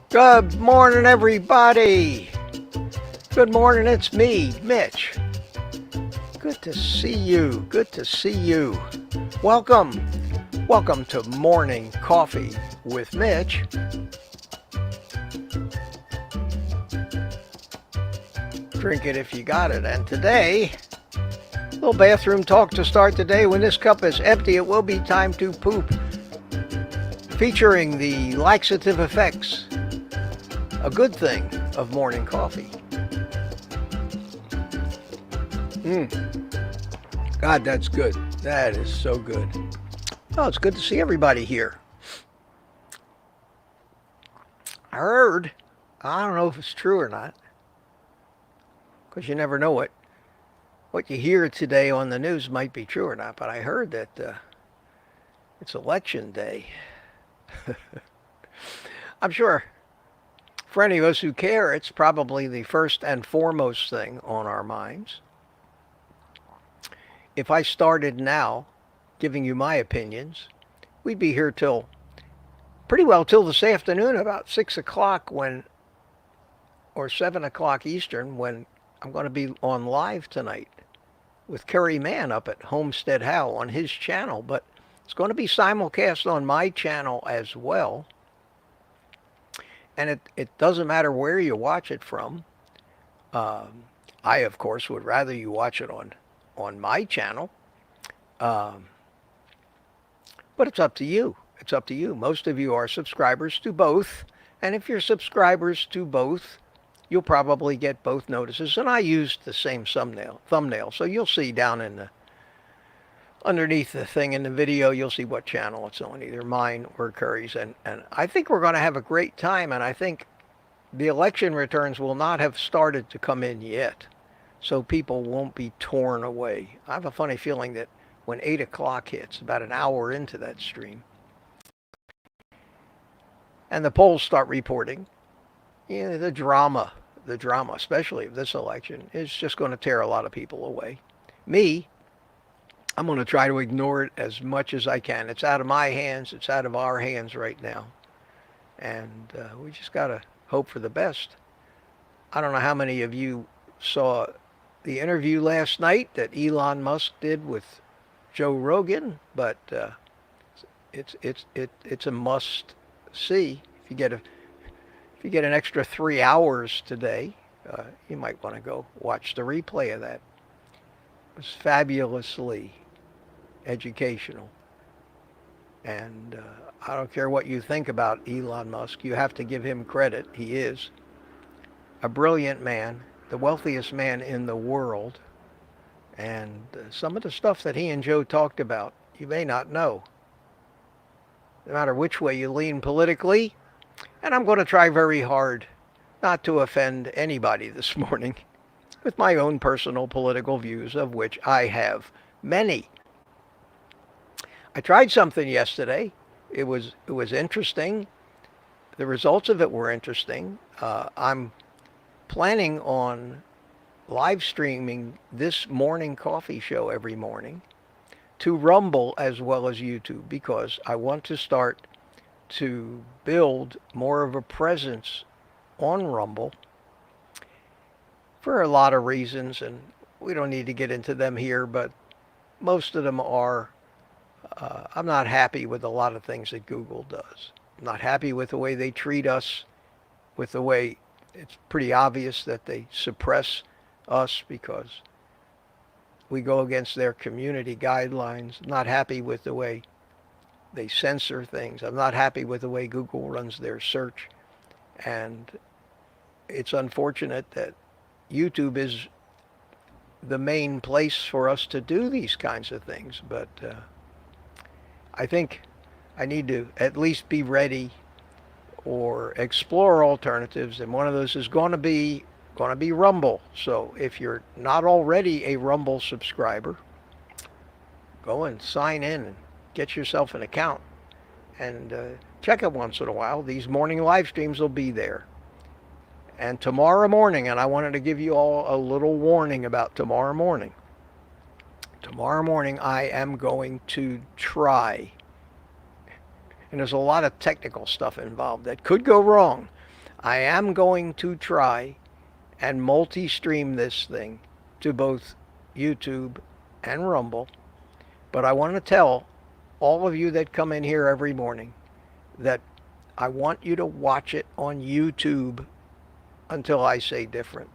Good morning, everybody. Good morning, it's me, Mitch. Good to see you. Good to see you. Welcome. Welcome to Morning Coffee with Mitch. Drink it if you got it. And today, a little bathroom talk to start the day. When this cup is empty, it will be time to poop. Featuring the laxative effects, a good thing of morning coffee. God, that's good. That is so good. Oh, it's good to see everybody here. I heard, I don't know if it's true or not, because you never know what you hear today on the news might be true or not, but I heard that it's election day. I'm sure for any of us who care, it's probably the first and foremost thing on our minds. If I started now giving you my opinions, we'd be here till pretty well till this afternoon, about 6 o'clock or 7 o'clock Eastern, when I'm going to be on live tonight with Kerry Mann up at Homestead How on his channel. But it's going to be simulcast on my channel as well. And it doesn't matter where you watch it from. I, of course, would rather you watch it on my channel. But it's up to you. It's up to you. Most of you are subscribers to both. And if you're subscribers to both, you'll probably get both notices. And I used the same thumbnail. So you'll see down underneath the thing in the video, you'll see what channel it's on, either mine or Curry's. And I think we're going to have a great time. And I think the election returns will not have started to come in yet. So people won't be torn away. I have a funny feeling that when 8 o'clock hits, about an hour into that stream, and the polls start reporting, the drama, especially of this election, is just going to tear a lot of people away. Me, I'm going to try to ignore it as much as I can. It's out of my hands. It's out of our hands right now. And we just got to hope for the best. I don't know how many of you saw the interview last night that Elon Musk did with Joe Rogan, but it's a must see. If you get an extra 3 hours today, you might want to go watch the replay of that. It was fabulously educational. And I don't care what you think about Elon Musk. You have to give him credit. He is a brilliant man, the wealthiest man in the world. And some of the stuff that he and Joe talked about, you may not know. No matter which way you lean politically. And I'm going to try very hard not to offend anybody this morning with my own personal political views, of which I have many. I tried something yesterday. It was interesting. The results of it were interesting. I'm planning on live streaming this morning coffee show every morning to Rumble as well as YouTube, because I want to start to build more of a presence on Rumble for a lot of reasons, and we don't need to get into them here, but most of them are, I'm not happy with a lot of things that Google does. I'm not happy with the way they treat us, with the way it's pretty obvious that they suppress us because we go against their community guidelines. I'm not happy with the way they censor things. I'm not happy with the way Google runs their search. And it's unfortunate that YouTube is the main place for us to do these kinds of things. But I think I need to at least be ready or explore alternatives. And one of those is going to be Rumble. So if you're not already a Rumble subscriber, go and sign in and get yourself an account and check it once in a while. These morning live streams will be there. And tomorrow morning, and I wanted to give you all a little warning about tomorrow morning. Tomorrow morning I am going to try, and there's a lot of technical stuff involved that could go wrong, I am going to try and multi-stream this thing to both YouTube and Rumble. But I want to tell all of you that come in here every morning that I want you to watch it on YouTube until I say different.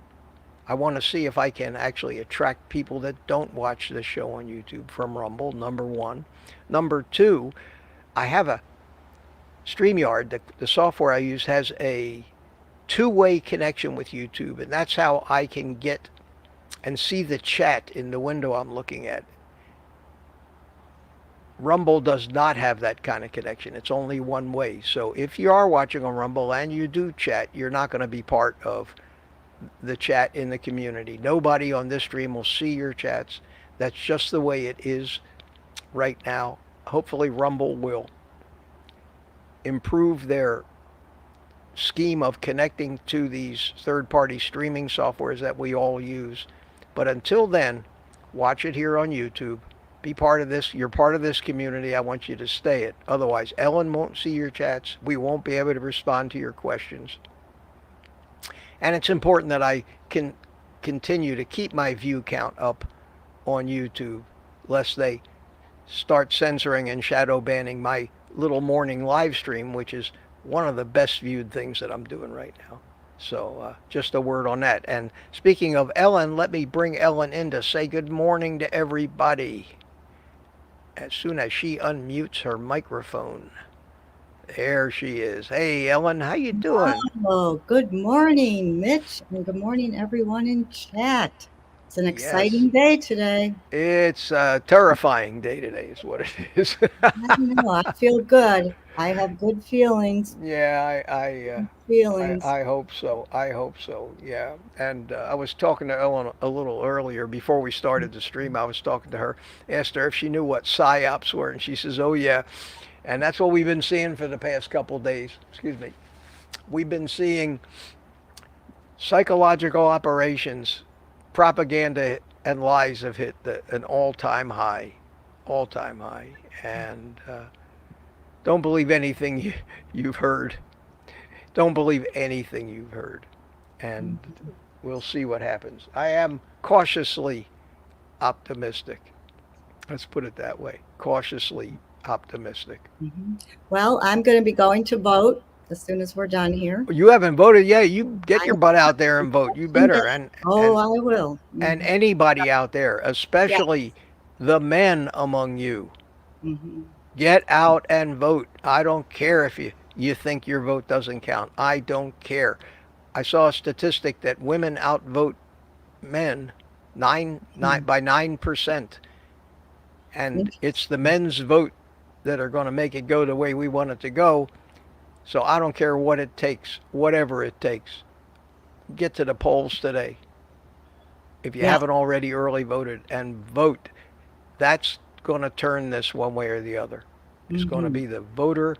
I want to see if I can actually attract people that don't watch this show on YouTube from Rumble, number one. Number two, I have a StreamYard, the software I use has a two-way connection with YouTube, and that's how I can get and see the chat in the window I'm looking at. Rumble does not have that kind of connection. It's only one way. So if you are watching on Rumble and you do chat, you're not going to be part of the chat in the community. Nobody on this stream will see your chats. That's just the way it is right now. Hopefully Rumble will improve their scheme of connecting to these third-party streaming softwares that we all use. But until then, watch it here on YouTube. Be part of this. You're part of this community. I want you to stay it. Otherwise, Ellen won't see your chats. We won't be able to respond to your questions. And it's important that I can continue to keep my view count up on YouTube, lest they start censoring and shadow banning my little morning live stream, which is one of the best viewed things that I'm doing right now. So just a word on that. And speaking of Ellen, let me bring Ellen in to say good morning to everybody as soon as she unmutes her microphone. There she is. Hey, Ellen, how you doing? Oh, good morning, Mitch, and good morning, everyone in chat. It's an exciting day today. It's a terrifying day today is what it is. I know, I feel good. I have good feelings. Yeah, Feelings. I hope so. I hope so. Yeah. And I was talking to Ellen a little earlier before we started the stream. I was talking to her, asked her if she knew what psyops were, and she says, "Oh yeah." And that's what we've been seeing for the past couple of days. Excuse me. We've been seeing psychological operations, propaganda, and lies have hit an all-time high, all-time high. And don't believe anything you've heard. Don't believe anything you've heard. And we'll see what happens. I am cautiously optimistic. Let's put it that way. Cautiously optimistic. Mm-hmm. Well, I'm going to be going to vote as soon as we're done here. You haven't voted yet. You get your butt out there and vote. You better. I will. Mm-hmm. And anybody out there, especially the men among you, get out and vote. I don't care if you think your vote doesn't count. I don't care. I saw a statistic that women outvote men by 9%. And it's the men's vote that are going to make it go the way we want it to go. So I don't care what it takes, whatever it takes. Get to the polls today. If you haven't already early voted, and vote. That's going to turn this one way or the other. It's going to be the voter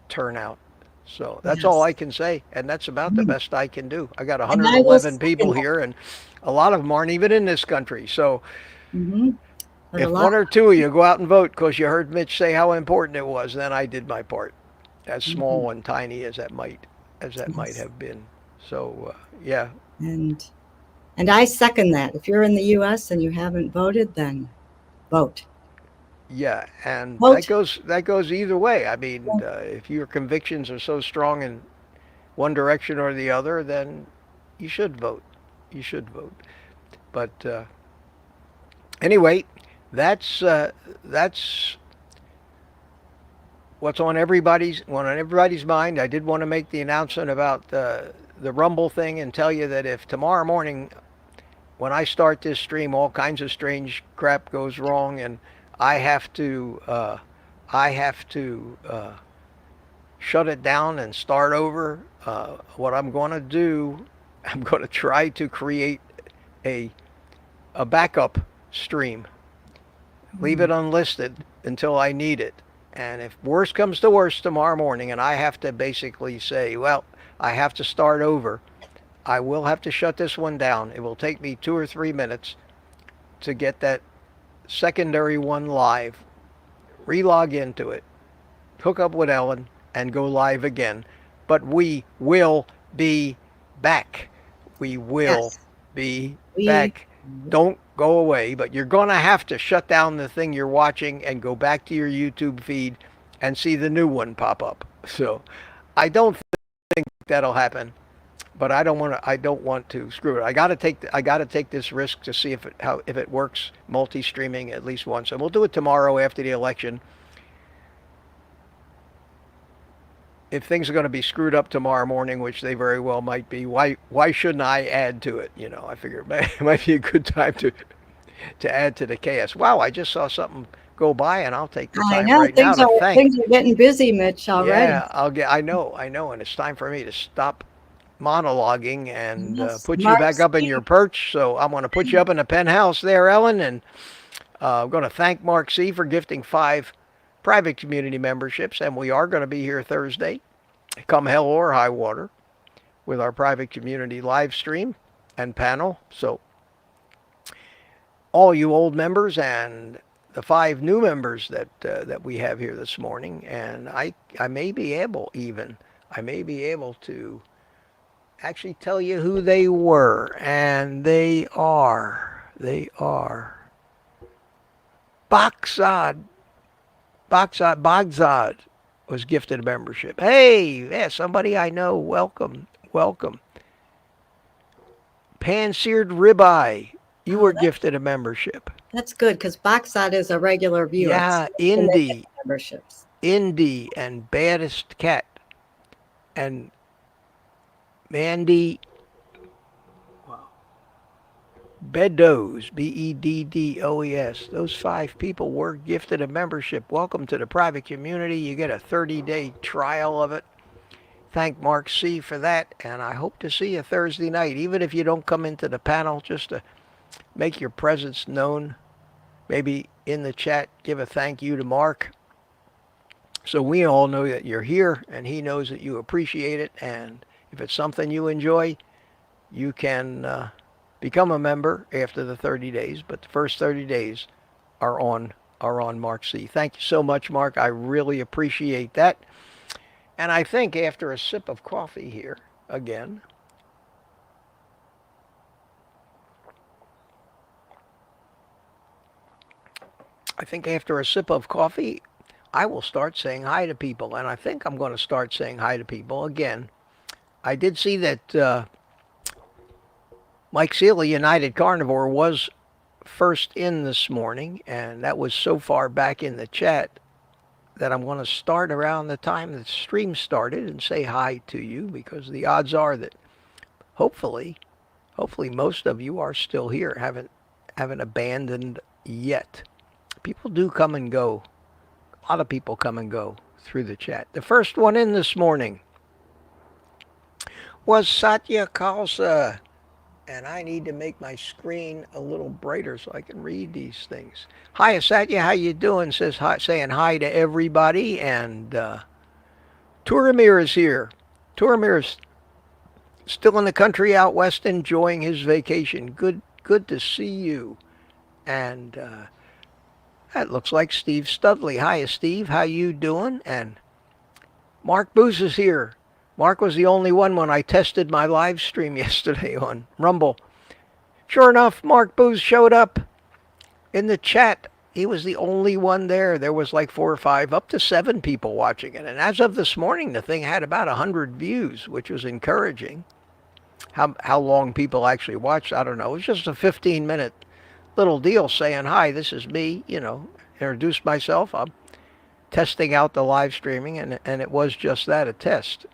turnout. So that's all I can say, and that's about the best I can do. I got 111 people here, and a lot of them aren't even in this country. So if one or two of you go out and vote because you heard Mitch say how important it was, then I did my part, as small and tiny as that might have been. So yeah. And I second that. If you're in the U.S. and you haven't voted, then vote. Yeah, and that goes either way. I mean, if your convictions are so strong in one direction or the other, then you should vote. You should vote. But anyway, that's what's on everybody's mind. I did want to make the announcement about the Rumble thing and tell you that if tomorrow morning, when I start this stream, all kinds of strange crap goes wrong and I have to shut it down and start over. What I'm going to do, I'm going to try to create a backup stream. Leave it unlisted until I need it. And if worst comes to worst tomorrow morning and I have to basically say, well, I have to start over, I will have to shut this one down. It will take me 2 or 3 minutes to get that secondary one live, relog into it, hook up with Ellen, and go live again. But we will be back. We will Yes, be we. back. Don't go away, but you're going to have to shut down the thing you're watching and go back to your YouTube feed and see the new one pop up. So I don't think that'll happen, but I don't want to screw it. I got to take this risk to see if it works multi-streaming at least once. And we'll do it tomorrow after the election. If things are going to be screwed up tomorrow morning, which they very well might be, why shouldn't I add to it? I figure it might be a good time to add to the chaos. Wow, I just saw something go by, and I'll take the I time know right now to thank. things are getting busy, Mitch, already. Yeah, I know, and it's time for me to stop monologuing and Yes, put you Mark back up in your C. perch. So I'm going to put you up in the penthouse there, Ellen, and I'm going to thank Mark C for gifting 5 private community memberships, and we are going to be here Thursday, come hell or high water, with our private community live stream and panel. So all you old members and the 5 new members that we have here this morning, and I may be able to actually tell you who they were, and they are Baksad. Bagzad was gifted a membership. Hey, yeah, somebody I know. Welcome, welcome. Pan-seared ribeye. You Oh, were gifted a membership. that's good because Boxot is a regular viewer, so Yeah, and they get Indy, memberships. Indy, and Baddest Cat, and Mandy Beddoes, Beddoes. Those 5 people were gifted a membership. Welcome to the private community. You get a 30-day trial of it. Thank Mark C for that, and I hope to see you Thursday night, even if you don't come into the panel, just to make your presence known. Maybe in the chat, give a thank you to Mark, so we all know that you're here, and he knows that you appreciate it. And if it's something you enjoy, you can become a member after the 30 days. But the first 30 days are on Mark C. Thank you so much, Mark. I really appreciate that. And I think after a sip of coffee here again, I will start saying hi to people. And I think I'm going to start saying hi to people again. I did see that Mike Sealy, United Carnivore, was first in this morning, and that was so far back in the chat that I'm going to start around the time the stream started and say hi to you, because the odds are that hopefully most of you are still here, haven't abandoned yet. People do come and go. A lot of people come and go through the chat. The first one in this morning was Satya Khalsa. And I need to make my screen a little brighter so I can read these things. Hi, Satya, how you doing? Saying hi to everybody. And Turamir is here. Turamir is still in the country out west enjoying his vacation. Good to see you. And that looks like Steve Studley. Hi, Steve, how you doing? And Mark Booz is here. Mark was the only one when I tested my live stream yesterday on Rumble. Sure enough, Mark Booz showed up in the chat. He was the only one there. There was like 4 or 5, up to 7 people watching it. And as of this morning, the thing had about 100 views, which was encouraging. How long people actually watched, I don't know. It was just a 15-minute little deal saying, hi, this is me, introduced myself. I'm testing out the live streaming, and it was just that, a test.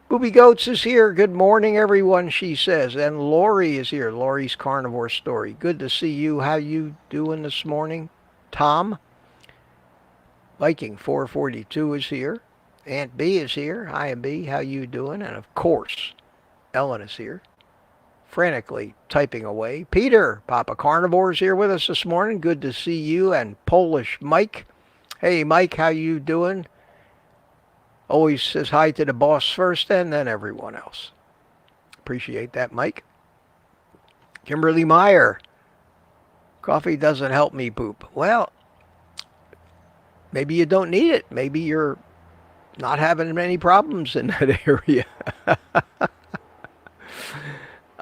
Booby Goats is here. Good morning, everyone, she says. And Lori is here. Lori's Carnivore Story. Good to see you. How you doing this morning? Tom? Viking 442 is here. Aunt B is here. Hi, Aunt B. How you doing? And of course, Ellen is here, frantically typing away. Peter, Papa Carnivore, is here with us this morning. Good to see you. And Polish Mike. Hey, Mike, how you doing? Always says hi to the boss first and then everyone else. Appreciate that, Mike. Kimberly Meyer. Coffee doesn't help me poop. Well, maybe you don't need it. Maybe you're not having any problems in that area.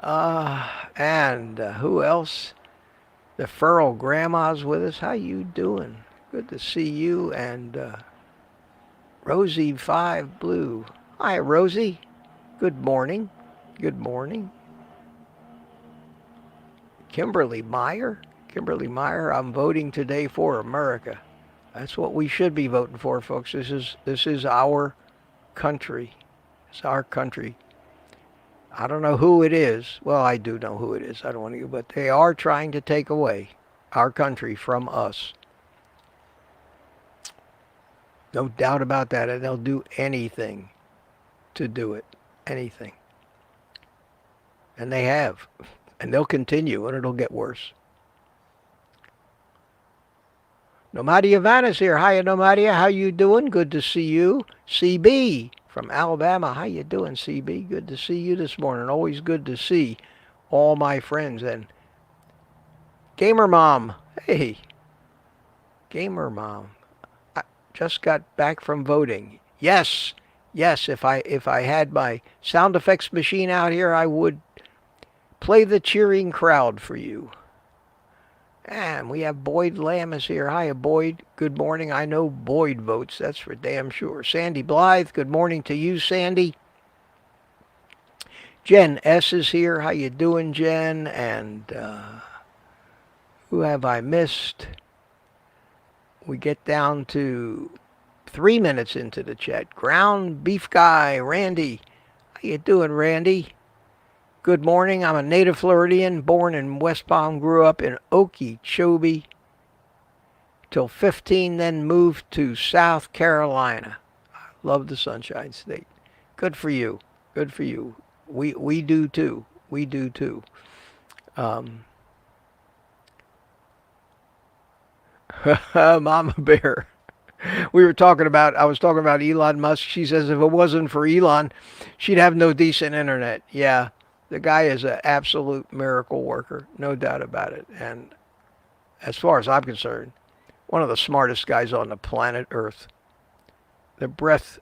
And who else? The Furl Grandma's with us. How you doing? Good to see you. And Rosie 5 Blue. Hi, Rosie. Good morning. Good morning. Kimberly Meyer. Kimberly Meyer, I'm voting today for America. That's what we should be voting for, folks. This is our country. It's our country. I don't know who it is. Well, I do know who it is. I don't want to, but they are trying to take away our country from us. No doubt about that. And they'll do anything to do it. Anything. And they have. And they'll continue, and it'll get worse. Nomadia Vanna's here. Hiya, Nomadia. How you doing? Good to see you. CB from Alabama. How you doing, CB? Good to see you this morning. Always good to see all my friends. And Gamer Mom. Hey, Gamer Mom. I just got back from voting. Yes, yes. If I had my sound effects machine out here, I would play the cheering crowd for you. And we have Boyd Lamb is here. Hiya, Boyd. Good morning. I know Boyd votes. That's for damn sure. Sandy Blythe. Good morning to you, Sandy. Jen S is here. How you doing, Jen? And who have I missed? We get down to 3 minutes into the chat. Ground Beef Guy, Randy. How you doing, Randy? Good morning. I'm a native Floridian, born in West Palm, grew up in Okeechobee till 15, then moved to South Carolina. I love the Sunshine State. Good for you. Good for you. We do too. We do too. Mama Bear. I was talking about Elon Musk. She says if it wasn't for Elon, she'd have no decent internet. Yeah. The guy is an absolute miracle worker, no doubt about it. And as far as I'm concerned, one of the smartest guys on the planet Earth. The breadth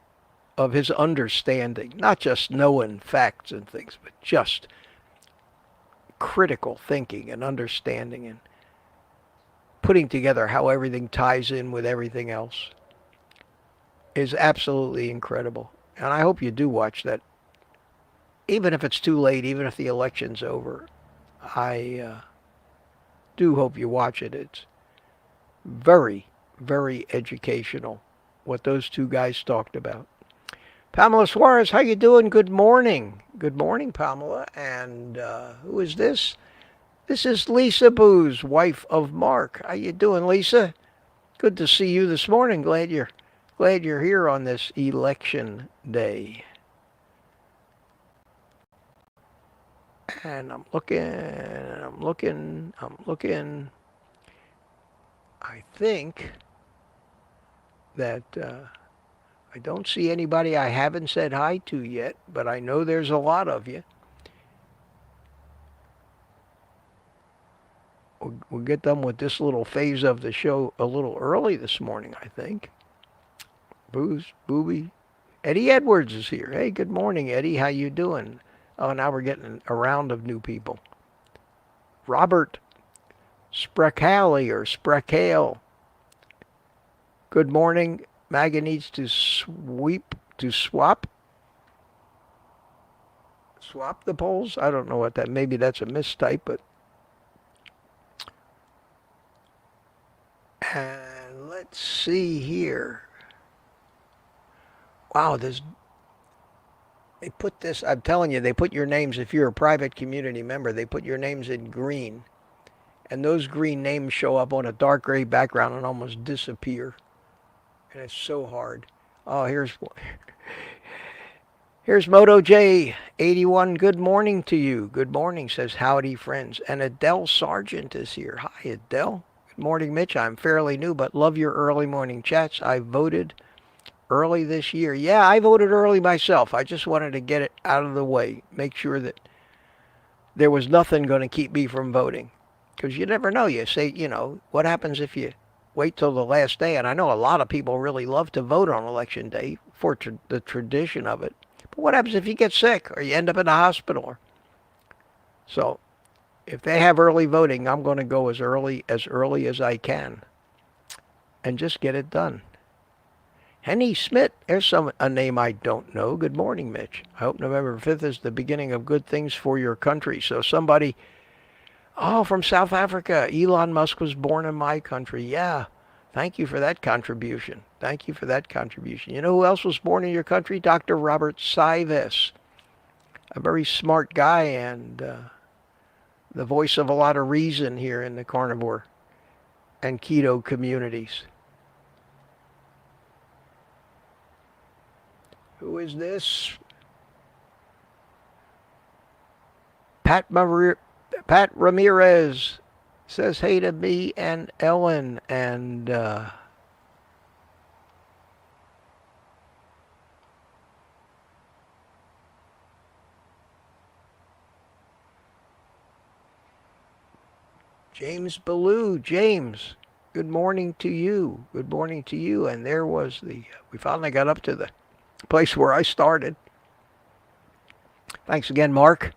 of his understanding, not just knowing facts and things, but just critical thinking and understanding and putting together how everything ties in with everything else is absolutely incredible. And I hope you do watch that. Even if it's too late, even if the election's over, I do hope you watch it. It's very, very educational what those two guys talked about. Pamela Suarez, how you doing? Good morning. Good morning, Pamela. And who is this? This is Lisa Booz, wife of Mark. How you doing, Lisa? Good to see you this morning. Glad you're here on this election day. And I'm looking. I think that I don't see anybody I haven't said hi to yet, but I know there's a lot of you. We'll get done with this little phase of the show a little early this morning, I think. Booby. Eddie Edwards is here. Hey, good morning, Eddie. How you doing? Oh, now we're getting a round of new people. Robert Sprecali or Sprecale. Good morning. MAGA needs to swap the polls. I don't know what that. Maybe that's a mistype, but. And let's see here. Wow, they put this, I'm telling you, they put your names, if you're a private community member, they put your names in green. And those green names show up on a dark gray background and almost disappear. And it's so hard. Oh, here's Moto J 81. Good morning to you. Good morning, says howdy friends. And Adele Sargent is here. Hi, Adele. Good morning, Mitch. I'm fairly new, but love your early morning chats. I voted early this year. Yeah, I voted early myself. I just wanted to get it out of the way. Make sure that there was nothing going to keep me from voting. Because you never know. You say, what happens if you wait till the last day? And I know a lot of people really love to vote on election day for the tradition of it. But what happens if you get sick or you end up in the hospital? So if they have early voting, I'm going to go as early as I can and just get it done. Henny Smith, there's a name I don't know. Good morning, Mitch. I hope November 5th is the beginning of good things for your country. So somebody, oh, from South Africa, Elon Musk was born in my country. Yeah, thank you for that contribution. Thank you for that contribution. You know who else was born in your country? Dr. Robert Sives, a very smart guy and the voice of a lot of reason here in the carnivore and keto communities. Who is this? Pat Ramirez says hey to me and Ellen and James Ballou. James, good morning to you. Good morning to you. And there was we finally got up to the place where I started. Thanks again, Mark.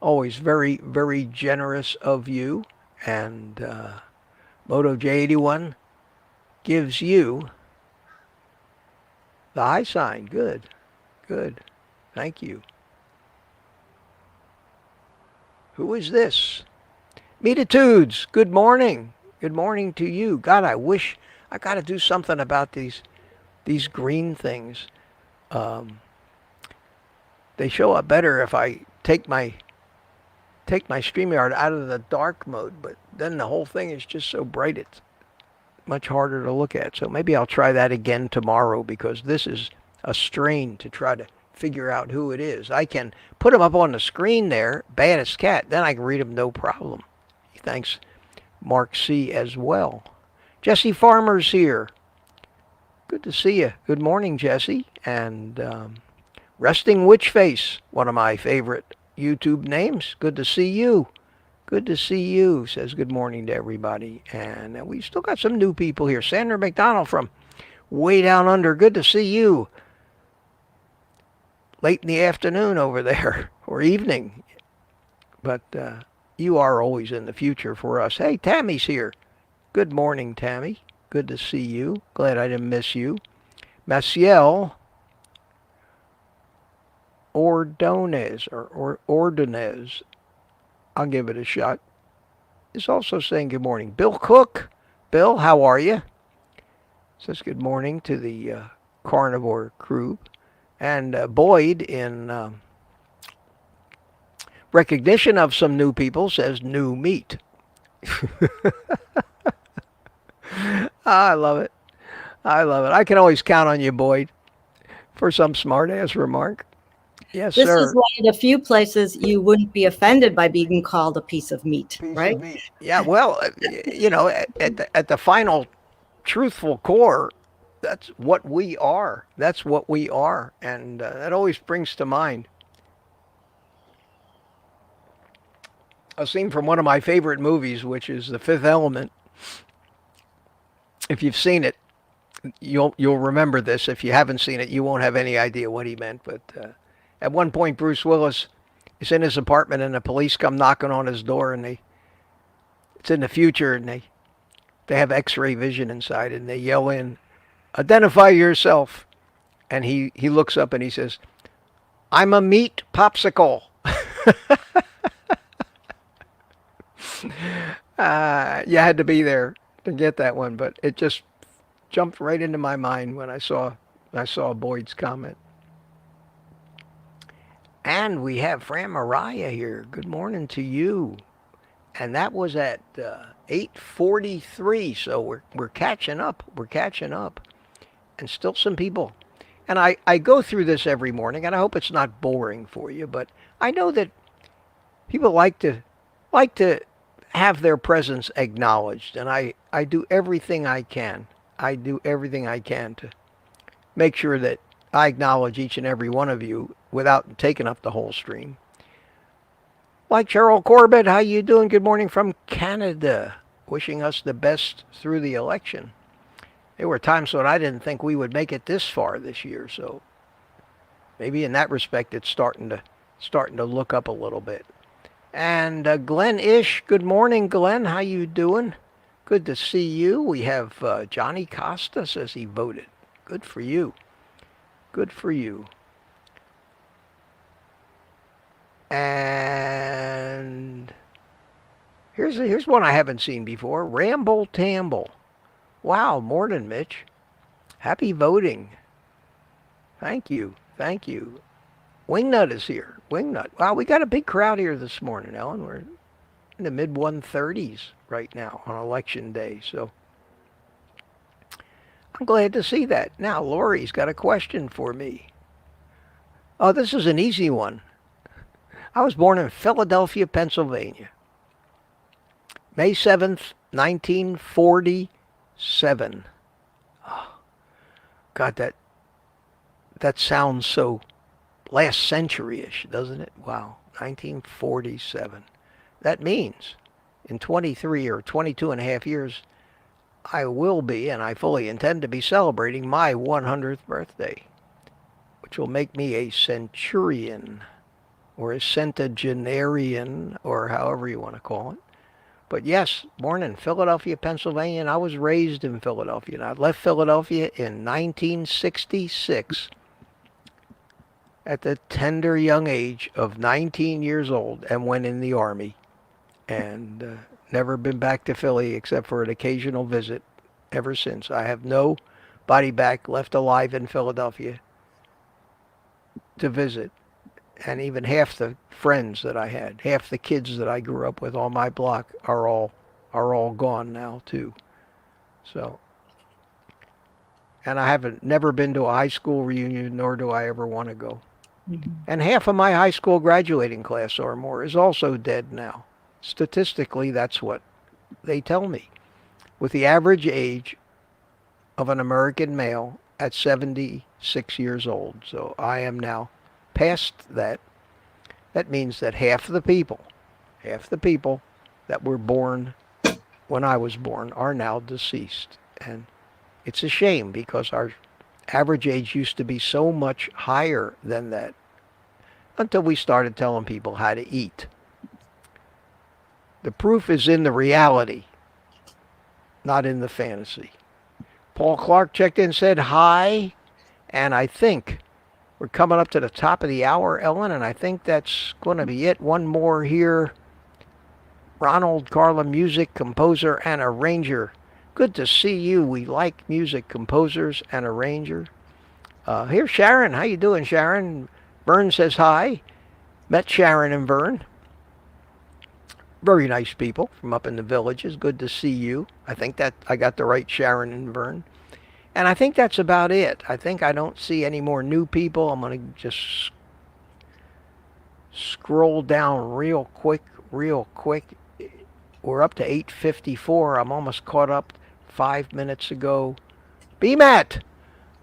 Always very, very generous of you. And Moto J81 gives you the high sign. Good. Good. Thank you. Who is this? Meatitudes, good morning. Good morning to you. God, I wish I got to do something about these green things. They show up better if I take my StreamYard out of the dark mode, but then the whole thing is just so bright it's much harder to look at. So maybe I'll try that again tomorrow because this is a strain to try to figure out who it is. I can put them up on the screen there, baddest cat, then I can read them no problem. Thanks, Mark C. as well. Jesse Farmer's here. Good to see you. Good morning, Jesse. And Resting Witchface, one of my favorite YouTube names. Good to see you. Good to see you. Says good morning to everybody. And we still got some new people here. Sandra McDonald from way down under. Good to see you. Late in the afternoon over there, or evening. But you are always in the future for us. Hey, Tammy's here. Good morning, Tammy. Good to see you. Glad I didn't miss you. Maciel Ordonez, or Ordonez, I'll give it a shot, is also saying good morning. Bill Cook. Bill, how are you? Says good morning to the Carnivore crew. And Boyd, in recognition of some new people, says new meat. I love it. I love it. I can always count on you, Boyd, for some smart-ass remark. Yes, This sir. is one of the few places you wouldn't be offended by being called a piece of meat, right? Yeah, well, you know, at the final truthful core, that's what we are. That's what we are. And that always brings to mind a scene from one of my favorite movies, which is The Fifth Element. If you've seen it, you'll remember this. If you haven't seen it, you won't have any idea what he meant. But at one point, Bruce Willis is in his apartment, and the police come knocking on his door, and it's in the future, and they have X-ray vision inside, and they yell in, "Identify yourself." And he looks up and he says, "I'm a meat popsicle." You had to be there to get that one, but it just jumped right into my mind when I saw Boyd's comment. And we have Fran Mariah here. Good morning to you. And that was at 8:43, so we're catching up. We're catching up, and still some people. And I go through this every morning, and I hope it's not boring for you. But I know that people like to have their presence acknowledged, and I do everything I can. I do everything I can to make sure that I acknowledge each and every one of you without taking up the whole stream. Like Cheryl Corbett, how you doing? Good morning from Canada. Wishing us the best through the election. There were times when I didn't think we would make it this far this year, so maybe in that respect it's starting to look up a little bit. And Glenn Ish, good morning, Glenn. How you doing? Good to see you. We have Johnny Costa says he voted. Good for you. Good for you. And here's one I haven't seen before. Ramble Tamble. Wow, morning, Mitch. Happy voting. Thank you. Thank you. Wingnut is here. Wingnut. Wow, we got a big crowd here this morning, Ellen. We're in the mid 130s right now on election day. So I'm glad to see that. Now, Lori's got a question for me. Oh, this is an easy one. I was born in Philadelphia, Pennsylvania, May 7th, 1947. Oh, God, that sounds so last century-ish, doesn't it? Wow, 1947. That means in 23 or 22 and a half years, I will be, and I fully intend to be celebrating my 100th birthday, which will make me a centurion or a centenarian or however you want to call it. But yes, born in Philadelphia, Pennsylvania, and I was raised in Philadelphia. And I left Philadelphia in 1966 at the tender young age of 19 years old and went in the Army. And never been back to Philly except for an occasional visit ever since. I have nobody back left alive in Philadelphia to visit. And even half the friends that I had, half the kids that I grew up with on my block are all gone now too. So, and I haven't never been to a high school reunion, nor do I ever want to go. Mm-hmm. And half of my high school graduating class or more is also dead now. Statistically, that's what they tell me. With the average age of an American male at 76 years old. So I am now past that. That means that half the people that were born when I was born are now deceased. And it's a shame because our average age used to be so much higher than that until we started telling people how to eat. The proof is in the reality, not in the fantasy. Paul Clark checked in and said hi, and I think we're coming up to the top of the hour, Ellen, and I think that's going to be it. One more here. Ronald Carla, music composer and arranger. Good to see you. We like music composers and arranger. Here's Sharon. How you doing, Sharon? Vern says hi. Met Sharon and Vern. Very nice people from up in the villages. Good to see you. I think that I got the right Sharon and Vern. And I think that's about it. I think I don't see any more new people. I'm going to just scroll down real quick. We're up to 8:54. I'm almost caught up 5 minutes ago. BMAT!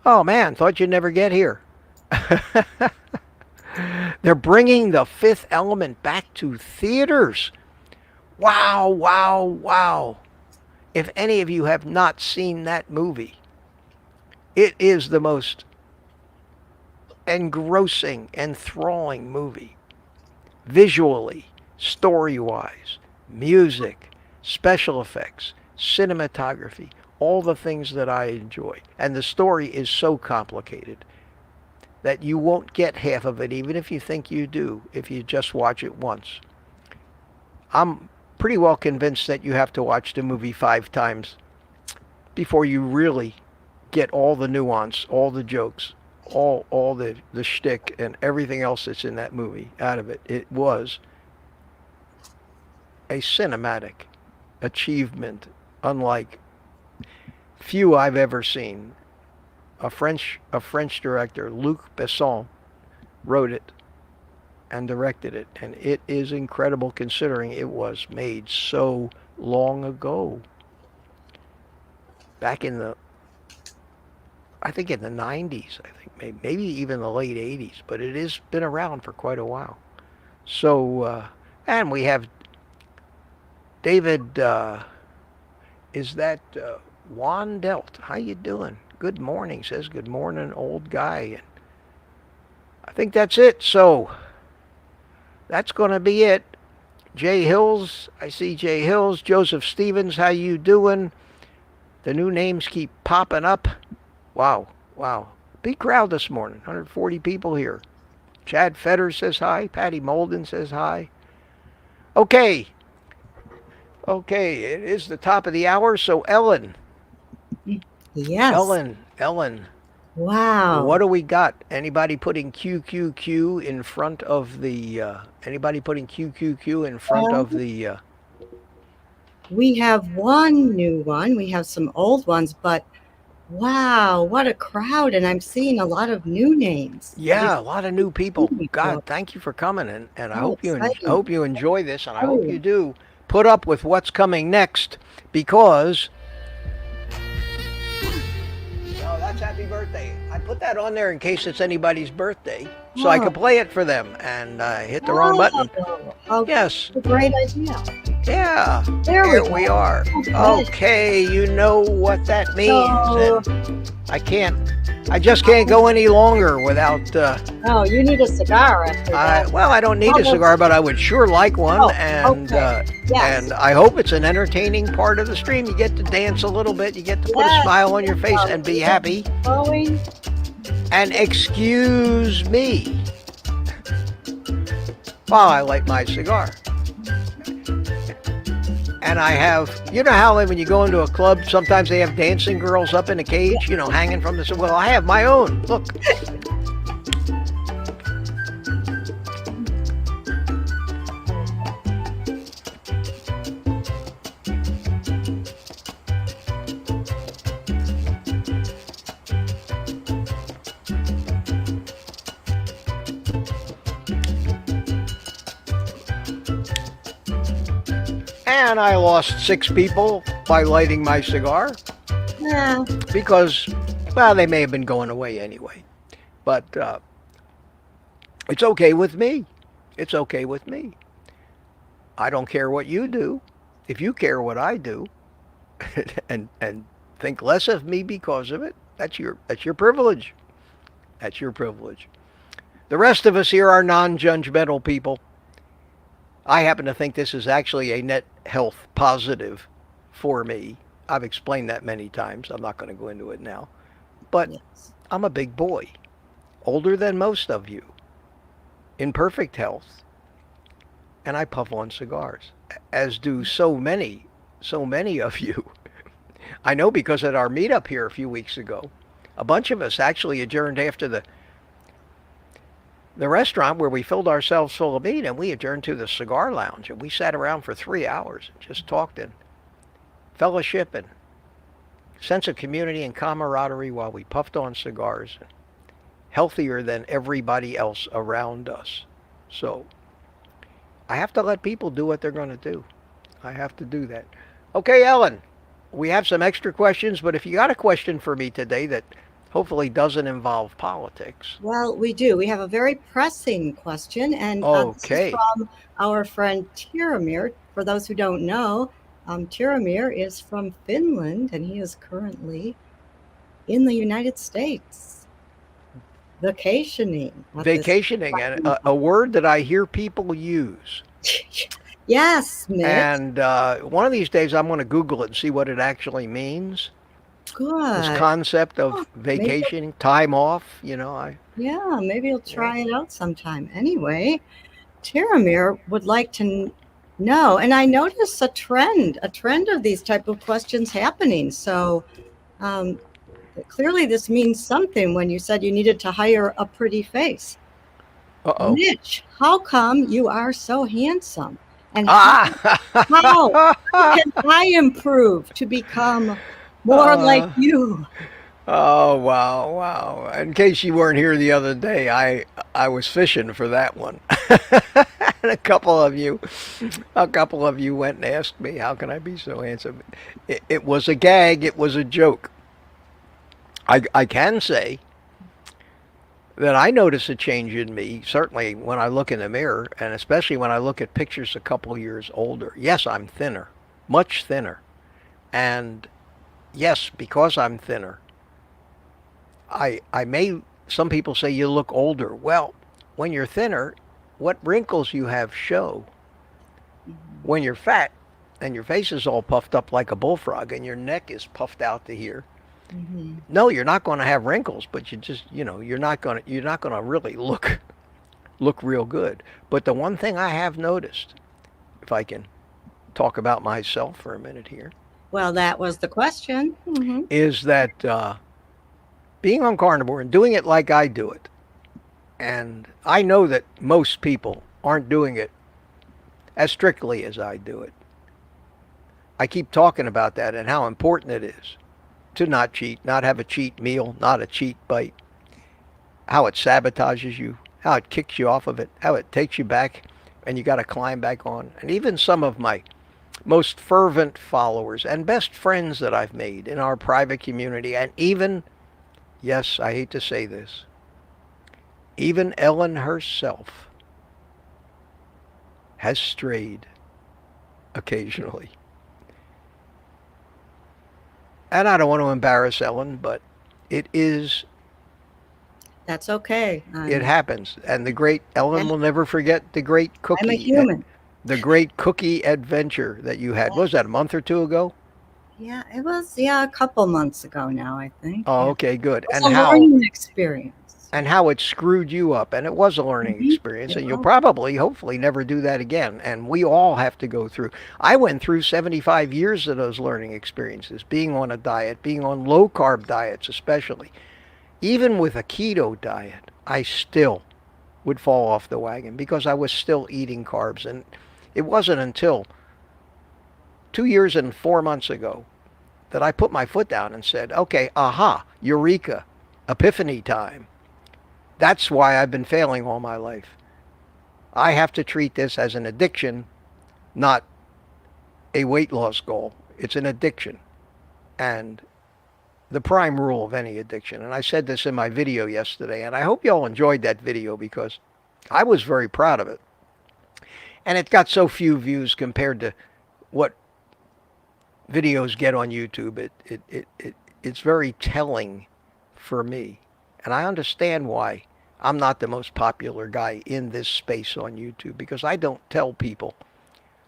Oh man, thought you'd never get here. They're bringing The Fifth Element back to theaters. Wow. If any of you have not seen that movie, it is the most engrossing, enthralling movie. Visually, story-wise, music, special effects, cinematography, all the things that I enjoy. And the story is so complicated that you won't get half of it, even if you think you do, if you just watch it once. I'm pretty well convinced that you have to watch the movie 5 times before you really get all the nuance, all the jokes, all the shtick and everything else that's in that movie out of it. It was a cinematic achievement unlike few I've ever seen. A French director, Luc Besson, wrote it and directed it, and it is incredible considering it was made so long ago. Back in the, I think in the 90s, I think maybe even the late 80s, but it has been around for quite a while. So, and we have David, is that Juan Delt? How you doing? Good morning, says good morning, old guy. And I think that's it. So that's going to be it. Jay Hills, I see Jay Hills. Joseph Stevens, how you doing? The new names keep popping up. Wow, wow. Big crowd this morning, 140 people here. Chad Fetter says hi. Patty Molden says hi. Okay, okay, it is the top of the hour. So Yes. Ellen, what Wow. do we got? Anybody putting QQQ in front of the? Anybody putting QQQ in front Well, of the? we have one new one. We have some old ones, but wow, what a crowd. And I'm seeing a lot of new names that we've Yeah, a lot of new seen people. before. God, thank you for coming, and I How hope I exciting. hope you enjoy this, and I hope Oh, you do put up with what's coming next because. Oh, that's happy birthday. I put that on there in case it's anybody's birthday, so I oh, could play it for them, and hit the wrong button. oh, how Yes, a great idea. yeah, There we here go. we are. Okay. Okay, you know what that means, So, and I just can't go any longer without. oh, you need a cigar after that. Well, I don't need How a about, cigar, but I would sure like one, oh, okay. Yes. and I hope it's an entertaining part of the stream. You get to dance a little bit, you get to put a Yes. smile on your face and be happy. Flowing. And excuse me while I light my cigar. And I have, you know how when you go into a club, sometimes they have dancing girls up in a cage, hanging from the. Well, I have my own. Look. And I lost 6 people by lighting my cigar Yeah. because, well, they may have been going away anyway. But it's okay with me. It's okay with me. I don't care what you do. If you care what I do, and think less of me because of it, that's your privilege. That's your privilege. The rest of us here are non-judgmental people. I happen to think this is actually a net health positive for me. I've explained that many times. I'm not going to go into it now. But Yes. I'm a big boy, older than most of you, in perfect health, and I puff on cigars, as do so many of you. I know because at our meetup here a few weeks ago, a bunch of us actually adjourned after the restaurant where we filled ourselves full of meat, and we adjourned to the cigar lounge, and we sat around for 3 hours and just talked and fellowship and sense of community and camaraderie while we puffed on cigars, healthier than everybody else around us. So I have to let people do what they're going to do. I have to do that. Okay, Ellen, we have some extra questions, but if you got a question for me today that hopefully doesn't involve politics. Well, we do. We have a very pressing question, and this is Okay. from our friend Tiramir. For those who don't know, Tiramir is from Finland, and he is currently in the United States, vacationing. Vacationing, and a word that I hear people use. Yes, Mitch. And one of these days I'm going to Google it and see what it actually means. Good. This concept of vacationing, time off, Yeah, maybe you'll try it out sometime. Anyway, Tiramir would like to know, and I notice a trend of these type of questions happening. So clearly this means something when you said you needed to hire a pretty face. Uh-oh. Mitch, how come you are so handsome? And how can I improve to become more like you? Oh, wow. In case you weren't here the other day, I was fishing for that one. And a couple of you went and asked me, how can I be so handsome? It was a gag. It was a joke. I can say that I notice a change in me, certainly when I look in the mirror, and especially when I look at pictures a couple years older. Yes, I'm thinner, much thinner. And yes, because I'm thinner, some people say you look older. Well, when you're thinner, what wrinkles you have show. Mhm. When you're fat and your face is all puffed up like a bullfrog and your neck is puffed out to here, Mhm. no, you're not going to have wrinkles, but you just, you're not going to really look real good. But the one thing I have noticed, if I can talk about myself for a minute here, Well, that was the question. Mhm. is that being on carnivore and doing it like I do it, and I know that most people aren't doing it as strictly as I do it. I keep talking about that and how important it is to not cheat, not have a cheat meal, not a cheat bite, how it sabotages you, how it kicks you off of it, how it takes you back and you got to climb back on. And even some of my most fervent followers and best friends that I've made in our private community, and even, yes, I hate to say this, even Ellen herself has strayed occasionally. And I don't want to embarrass Ellen, but it is, That's okay. it happens. And the great Yeah, Ellen will never forget I'm a human. the great cookie adventure that you had. What was that, a month or two ago? Yeah, it was, yeah, a couple months ago now, I think. Oh, Yeah. It okay, good. was a learning experience. And how it screwed you up. And it was a learning Mhm. experience. It And you'll was. probably, hopefully, never do that again. And we all have to go through. I went through 75 years of those learning experiences, being on a diet, being on low carb diets, especially. Even with a keto diet, I still would fall off the wagon because I was still eating carbs. And it wasn't until 2 years and 4 months ago that I put my foot down and said, okay, aha, eureka, epiphany time. That's why I've been failing all my life. I have to treat this as an addiction, not a weight loss goal. It's an addiction. And the prime rule of any addiction. And I said this in my video yesterday, and I hope you all enjoyed that video because I was very proud of it. And it got so few views compared to what videos get on YouTube. It's very telling for me. And I understand why I'm not the most popular guy in this space on YouTube because I don't tell people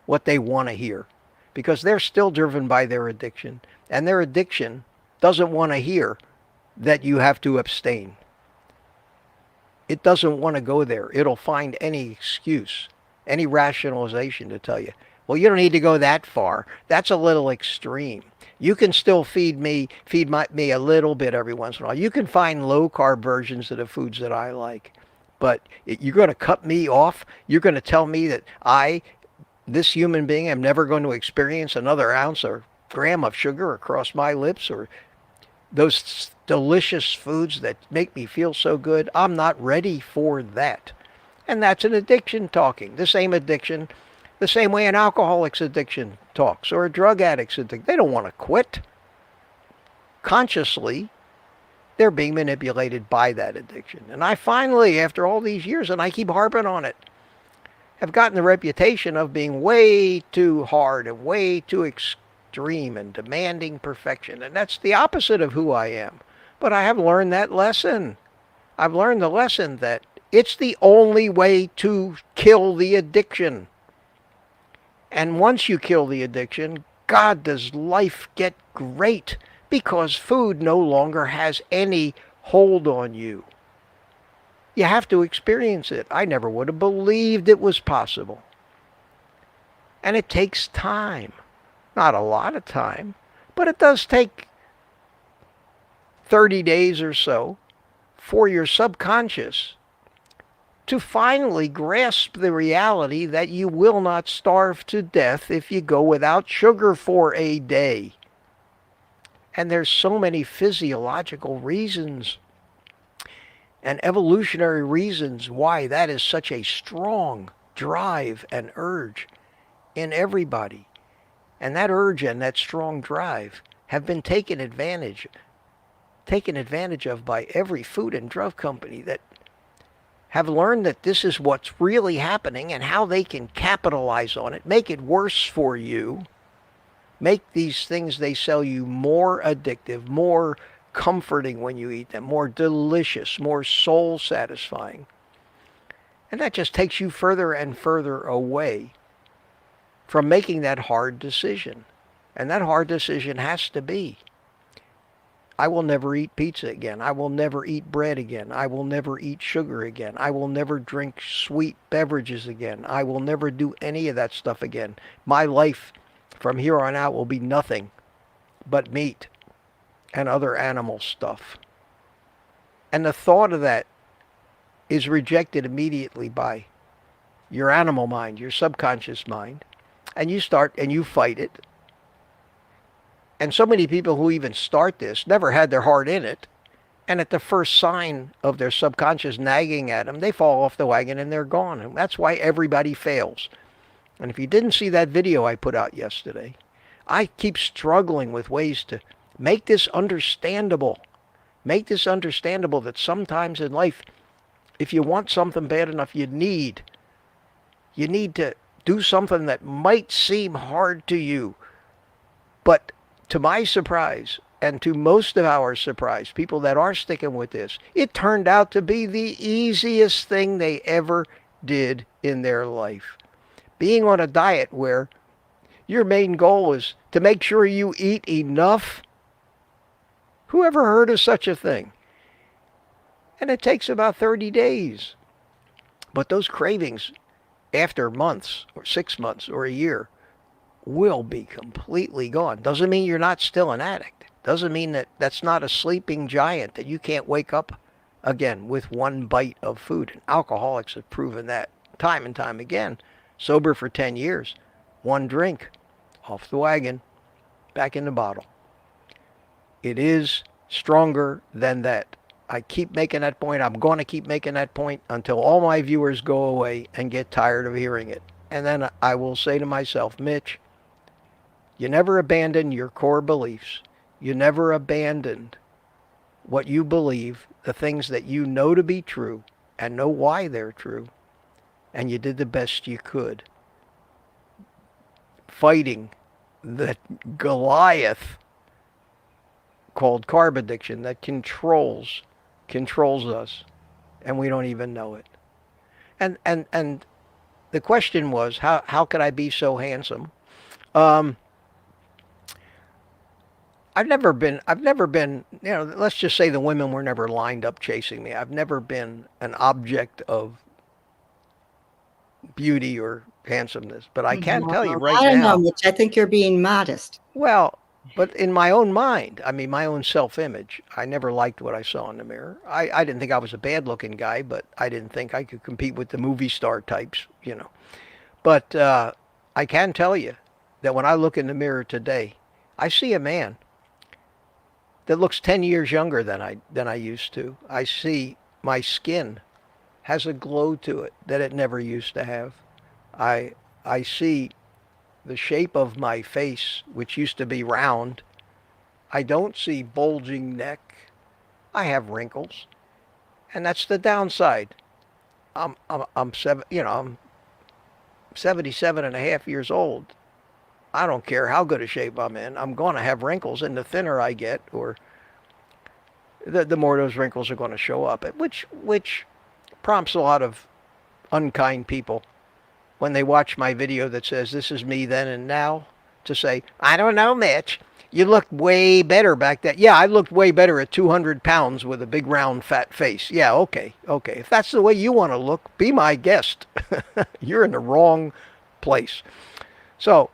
what they want to hear because they're still driven by their addiction. And their addiction doesn't want to hear that you have to abstain. It doesn't want to go there. It'll find any excuse, any rationalization to tell you, well, you don't need to go that far. That's a little extreme. You can still me a little bit every once in a while. You can find low carb versions of the foods that I like. But you're going to cut me off? You're going to tell me that this human being, am never going to experience another ounce or gram of sugar across my lips or those delicious foods that make me feel so good? I'm not ready for that. And that's an addiction talking. The same addiction, the same way an alcoholic's addiction talks or a drug addict's addiction. They don't want to quit. Consciously, they're being manipulated by that addiction. And I finally, after all these years, and I keep harping on it, have gotten the reputation of being way too hard and way too extreme and demanding perfection. And that's the opposite of who I am. But I have learned that lesson. I've learned the lesson that it's the only way to kill the addiction. And once you kill the addiction, God, does life get great because food no longer has any hold on you. You have to experience it. I never would have believed it was possible. And it takes time. Not a lot of time, but it does take 30 days or so for your subconscious to finally grasp the reality that you will not starve to death if you go without sugar for a day. And there's so many physiological reasons and evolutionary reasons why that is such a strong drive and urge in everybody. And that urge and that strong drive have been taken advantage of by every food and drug company that have learned that this is what's really happening and how they can capitalize on it, make it worse for you, make these things they sell you more addictive, more comforting when you eat them, more delicious, more soul satisfying. And that just takes you further and further away from making that hard decision. And that hard decision has to be, I will never eat pizza again. I will never eat bread again. I will never eat sugar again. I will never drink sweet beverages again. I will never do any of that stuff again. My life from here on out will be nothing but meat and other animal stuff. And the thought of that is rejected immediately by your animal mind, your subconscious mind, and you start and you fight it. And so many people who even start this never had their heart in it. And at the first sign of their subconscious nagging at them, they fall off the wagon and they're gone. And that's why everybody fails. And if you didn't see that video I put out yesterday, I keep struggling with ways to make this understandable. Make this understandable that sometimes in life, if you want something bad enough, you need to do something that might seem hard to you. But to my surprise, and to most of our surprise, people that are sticking with this, it turned out to be the easiest thing they ever did in their life. Being on a diet where your main goal is to make sure you eat enough. Who ever heard of such a thing? And it takes about 30 days. But those cravings, after months or 6 months or a year, will be completely gone. Doesn't mean you're not still an addict. Doesn't mean that that's not a sleeping giant that you can't wake up again with one bite of food. And alcoholics have proven that time and time again. Sober for 10 years, one drink, off the wagon, back in the bottle. It is stronger than that. I keep making that point. I'm going to keep making that point until all my viewers go away and get tired of hearing it. And then I will say to myself, Mitch, you never abandoned your core beliefs. You never abandoned what you believe, the things that you know to be true and know why they're true. And you did the best you could. Fighting the Goliath called carb addiction that controls us, and we don't even know it. And the question was, how could I be so handsome? I've never been, let's just say the women were never lined up chasing me. I've never been an object of beauty or handsomeness. But I can tell you right I don't know, now, Mitch. I think you're being modest. well, but in my own mind, I mean, my own self-image, I never liked what I saw in the mirror. I didn't think I was a bad-looking guy, but I didn't think I could compete with the movie star types, But I can tell you that when I look in the mirror today, I see a man that looks 10 years younger than I used to. I see my skin has a glow to it that it never used to have. I see the shape of my face, which used to be round. I don't see bulging neck. I have wrinkles, and that's the downside. I'm 77 and a half years old. I don't care how good a shape I'm in. I'm going to have wrinkles, and the thinner I get, or the more those wrinkles are going to show up, which prompts a lot of unkind people when they watch my video that says this is me then and now to say, I don't know, Mitch. You looked way better back then. Yeah, I looked way better at 200 pounds with a big round fat face. Yeah, okay. If that's the way you want to look, be my guest. You're in the wrong place. So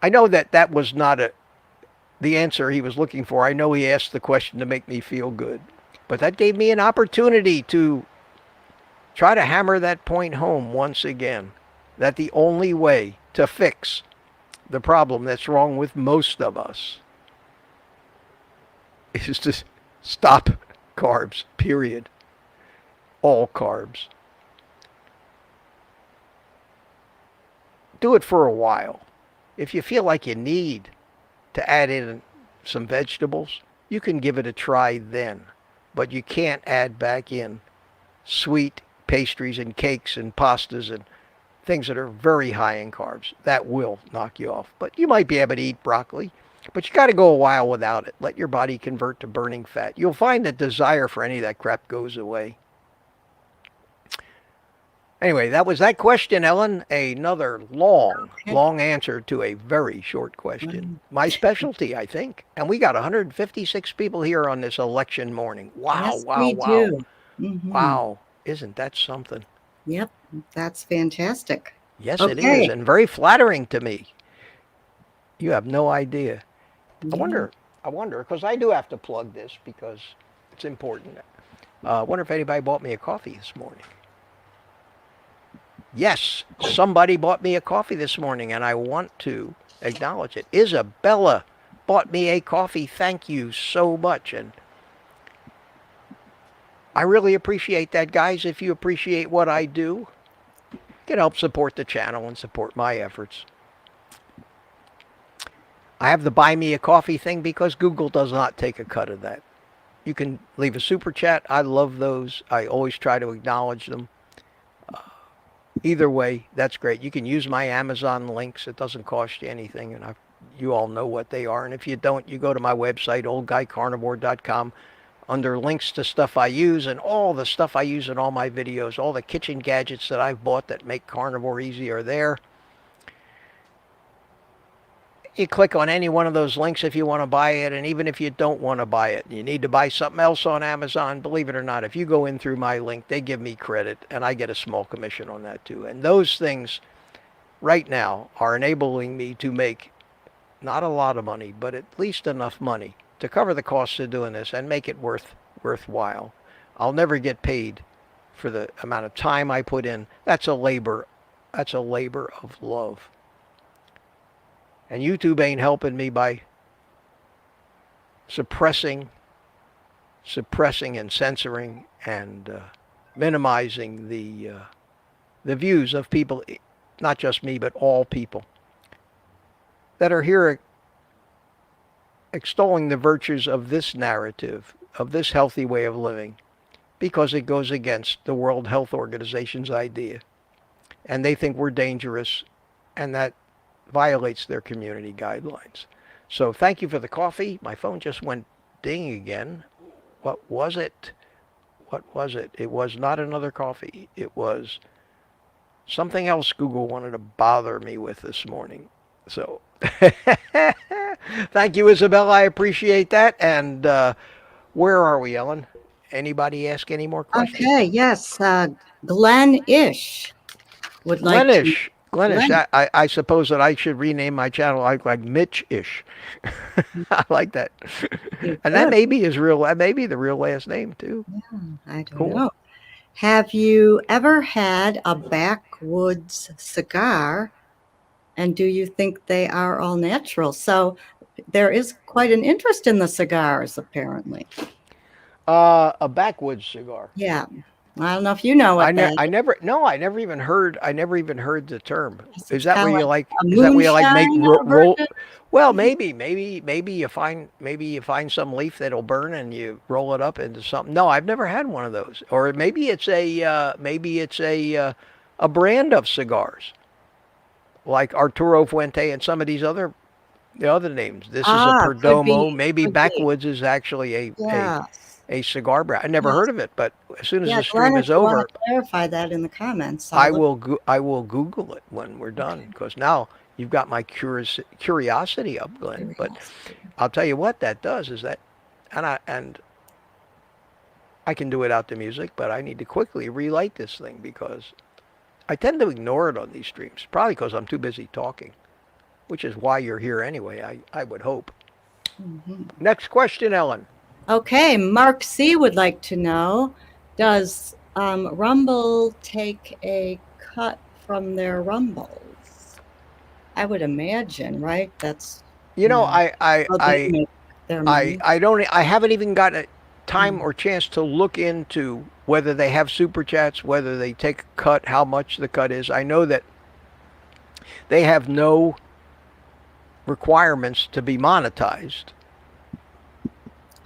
I know that was not the answer he was looking for. I know he asked the question to make me feel good. But that gave me an opportunity to try to hammer that point home once again, that the only way to fix the problem that's wrong with most of us is to stop carbs, period. All carbs. Do it for a while. If you feel like you need to add in some vegetables, you can give it a try then. But you can't add back in sweet pastries and cakes and pastas and things that are very high in carbs. That will knock you off. But you might be able to eat broccoli, but you got to go a while without it. Let your body convert to burning fat. You'll find that desire for any of that crap goes away. Anyway, that was that question, Ellen. Another long, Okay. long answer to a very short question. Well, My specialty, I think. And we got 156 people here on this election morning. Wow, yes, wow, we wow. do. Hmm. Wow. Isn't that something? Yep, that's fantastic. Yes, it is. Okay. And very flattering to me. You have no idea. I Yeah. wonder, because I do have to plug this because it's important. I wonder if anybody bought me a coffee this morning. Yes, somebody bought me a coffee this morning, and I want to acknowledge it. Isabella bought me a coffee. Thank you so much. And I really appreciate that, guys. If you appreciate what I do, you can help support the channel and support my efforts. I have the buy me a coffee thing because Google does not take a cut of that. You can leave a super chat. I love those. I always try to acknowledge them. Either way, that's great. You can use my Amazon links. It doesn't cost you anything, and you all know what they are. And if you don't, you go to my website, oldguycarnivore.com, under links to stuff I use, and all the stuff I use in all my videos, all the kitchen gadgets that I've bought that make carnivore easy are there. You click on any one of those links if you want to buy it, and even if you don't want to buy it, you need to buy something else on Amazon, believe it or not, if you go in through my link, they give me credit, and I get a small commission on that too. And those things right now are enabling me to make not a lot of money, but at least enough money to cover the costs of doing this and make it worthwhile. I'll never get paid for the amount of time I put in. That's a labor. That's a labor of love. And YouTube ain't helping me by suppressing and censoring and minimizing the views of people, not just me, but all people that are here extolling the virtues of this narrative, of this healthy way of living, because it goes against the World Health Organization's idea. And they think we're dangerous, and that violates their community guidelines. So thank you for the coffee. My phone just went ding again. What was it? What was it? It was not another coffee. It was something else Google wanted to bother me with this morning. So thank you, Isabel. I appreciate that. And where are we, Ellen? Anybody ask any more questions? Okay. Yes. Glenn Ish would like to. Glenish. Glenish. Glenn. I suppose that I should rename my channel like Mitch-ish. I like that. You And that could. may be his real, that may be the real last name too. Yeah, I don't Cool. know. Have you ever had a backwoods cigar? And do you think they are all natural? So there is quite an interest in the cigars, apparently. A backwoods cigar. Yeah. I don't know if you know what that I is. never, no, I never even heard the term. Is It's that kind where of you like like, a is that where you like make moonshine roll? version. Well, maybe you find some leaf that'll burn and you roll it up into something. No, I've never had one of those. Or maybe it's a brand of cigars like Arturo Fuente and some of these the other names. This is a Ah, could Perdomo. be, Maybe could be. Backwoods is actually Yes. a cigar brand. I never Yes. heard of it, but as soon as Yeah, the Glenn, stream if is you want over, to clarify that in the comments, I'll look. I will Google it when we're done Okay. because now you've got my curiosity up, Glenn. But Curiosity. I'll tell you what that does is that, and I can do it out the music, but I need to quickly relight this thing because I tend to ignore it on these streams, probably because I'm too busy talking, which is why you're here anyway. I would hope. Mhm. Next question, Ellen. Okay, Mark C. would like to know, does Rumble take a cut from their Rumbles? I would imagine, right? That's, You know, how they make their money. I haven't even gotten a time Mm. or chance to look into whether they have super chats, whether they take a cut, how much the cut is. I know that they have no requirements to be monetized.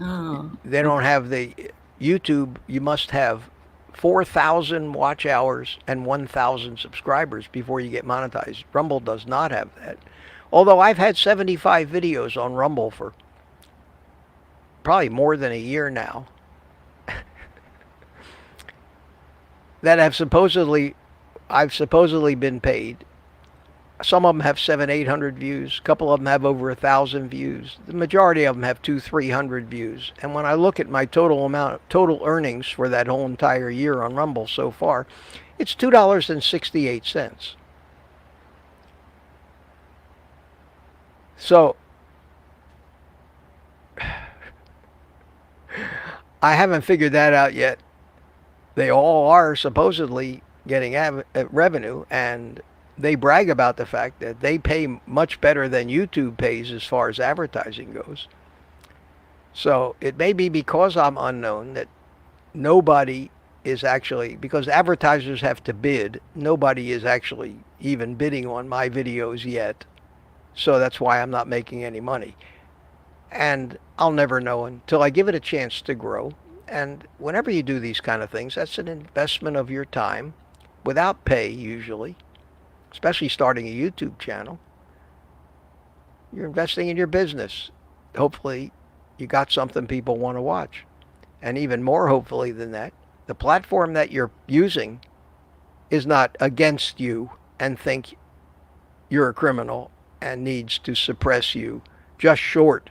Oh, They don't have the YouTube. You must have 4,000 watch hours and 1,000 subscribers before you get monetized. Rumble does not have that. Although I've had 75 videos on Rumble for probably more than a year now that have supposedly I've supposedly been paid. Some of them have 700, 800 views. A couple of them have over 1,000 views. The majority of them have 200, 300 views. And when I look at my total earnings for that whole entire year on Rumble so far, it's $2.68. So I haven't figured that out yet. They all are supposedly getting revenue, and they brag about the fact that they pay much better than YouTube pays as far as advertising goes. So it may be because I'm unknown that nobody is actually, because advertisers have to bid, nobody is actually even bidding on my videos yet. So that's why I'm not making any money. And I'll never know until I give it a chance to grow. And whenever you do these kind of things, that's an investment of your time without pay usually, especially starting a YouTube channel. You're investing in your business. Hopefully you got something people want to watch. And even more hopefully than that, the platform that you're using is not against you and think you're a criminal and needs to suppress you just short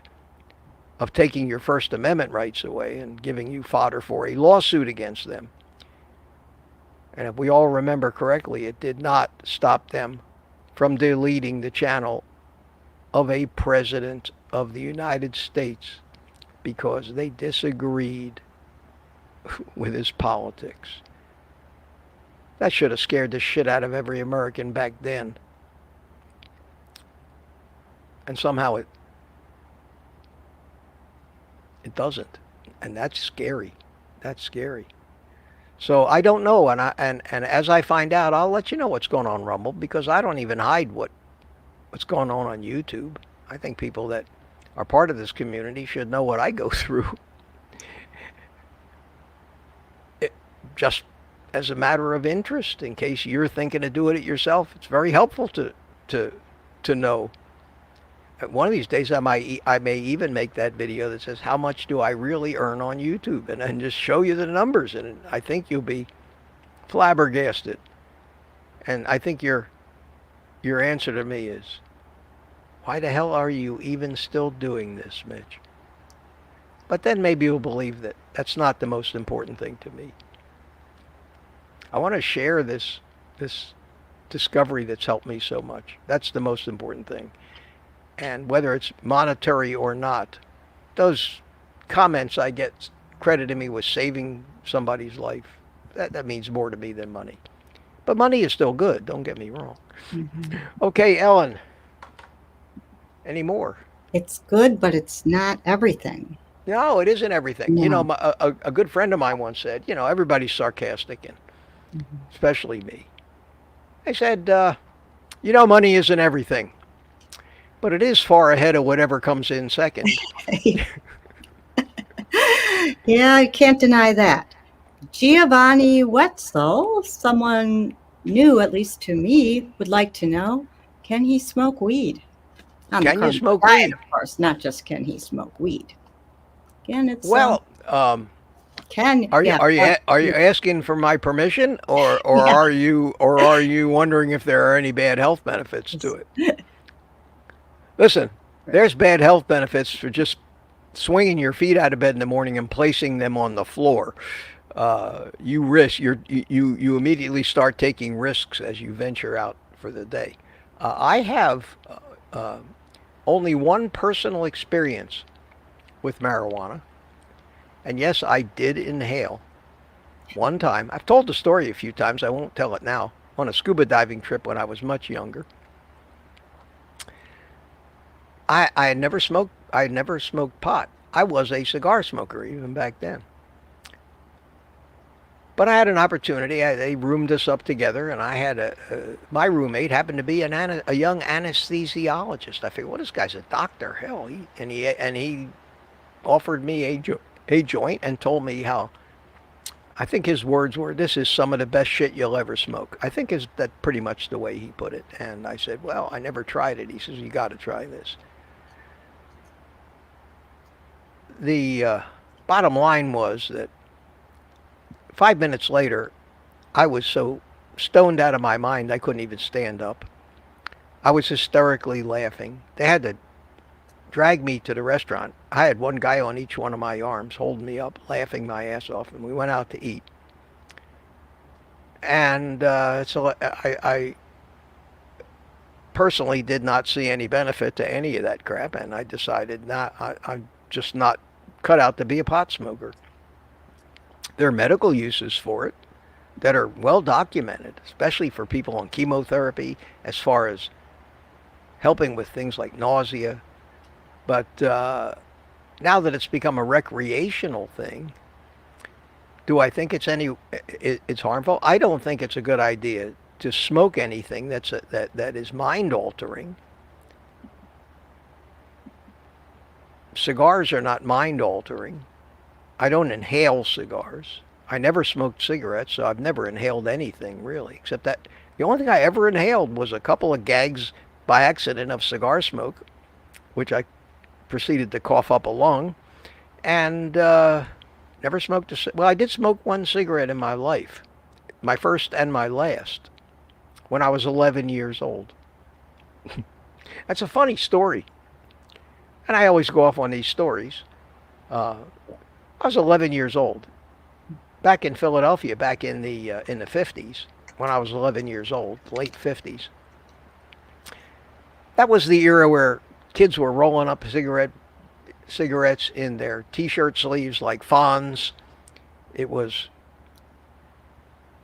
of taking your First Amendment rights away and giving you fodder for a lawsuit against them. And if we all remember correctly, it did not stop them from deleting the channel of a president of the United States because they disagreed with his politics. That should have scared the shit out of every American back then. And somehow it doesn't. And that's scary. That's scary. So I don't know, and as I find out, I'll let you know what's going on Rumble, because I don't even hide what's going on YouTube. I think people that are part of this community should know what I go through. Just as a matter of interest, in case you're thinking of doing it yourself, it's very helpful to know. One of these days, I may even make that video that says how much do I really earn on YouTube, and then just show you the numbers, and I think you'll be flabbergasted. And I think your answer to me is, why the hell are you even still doing this, Mitch? But then maybe you'll believe that that's not the most important thing to me. I want to share this discovery that's helped me so much. That's the most important thing. And whether it's monetary or not, those comments I get credited me with saving somebody's life. That means more to me than money. But money is still good, don't get me wrong. Mm-hmm. Okay, Ellen, any more? It's good, but it's not everything. No, it isn't everything. No. You know, a good friend of mine once said, you know, everybody's sarcastic, and especially me. I said, you know, money isn't everything. But it is far ahead of whatever comes in second. Yeah, I can't deny that. Giovanni Wetzel, someone new, at least to me, would like to know, can he smoke weed? Can you smoke weed? Of course, not just can he smoke weed. Again, it's well. Are you asking for my permission, or yeah. are you wondering if there are any bad health benefits to it? Listen, there's bad health benefits for just swinging your feet out of bed in the morning and placing them on the floor. You immediately start taking risks as you venture out for the day. I have only one personal experience with marijuana, and yes, I did inhale one time. I've told the story a few times. I won't tell it now. On a scuba diving trip when I was much younger. I had never smoked pot. I was a cigar smoker even back then. But I had an opportunity. They roomed us up together, and I had my roommate happened to be a young anesthesiologist. I figured, well, this guy's a doctor. Hell, he offered me a joint and told me how. I think his words were, "This is some of the best shit you'll ever smoke." I think that's pretty much the way he put it. And I said, "Well, I never tried it." He says, "You got to try this." The bottom line was that 5 minutes later, I was so stoned out of my mind. I couldn't even stand up. I was hysterically laughing. They had to drag me to the restaurant. I had one guy on each one of my arms holding me up, laughing my ass off, and we went out to eat. And so I personally did not see any benefit to any of that crap, and I decided I'm just not cut out to be a pot smoker. There are medical uses for it that are well documented, especially for people on chemotherapy, as far as helping with things like nausea. But now that it's become a recreational thing, do I think it's harmful? I don't think it's a good idea to smoke anything that is mind altering. Cigars are not mind altering. I don't inhale cigars. I never smoked cigarettes, so I've never inhaled anything really, except that the only thing I ever inhaled was a couple of gags by accident of cigar smoke, which I proceeded to cough up a lung, and never smoked well, I did smoke one cigarette in my life, my first and my last, when I was 11 years old. That's a funny story, and I always go off on these stories. I was 11 years old, back in Philadelphia, back in the 50s, when I was 11 years old, late 50s. That was the era where kids were rolling up cigarettes in their t-shirt sleeves like Fonz. It was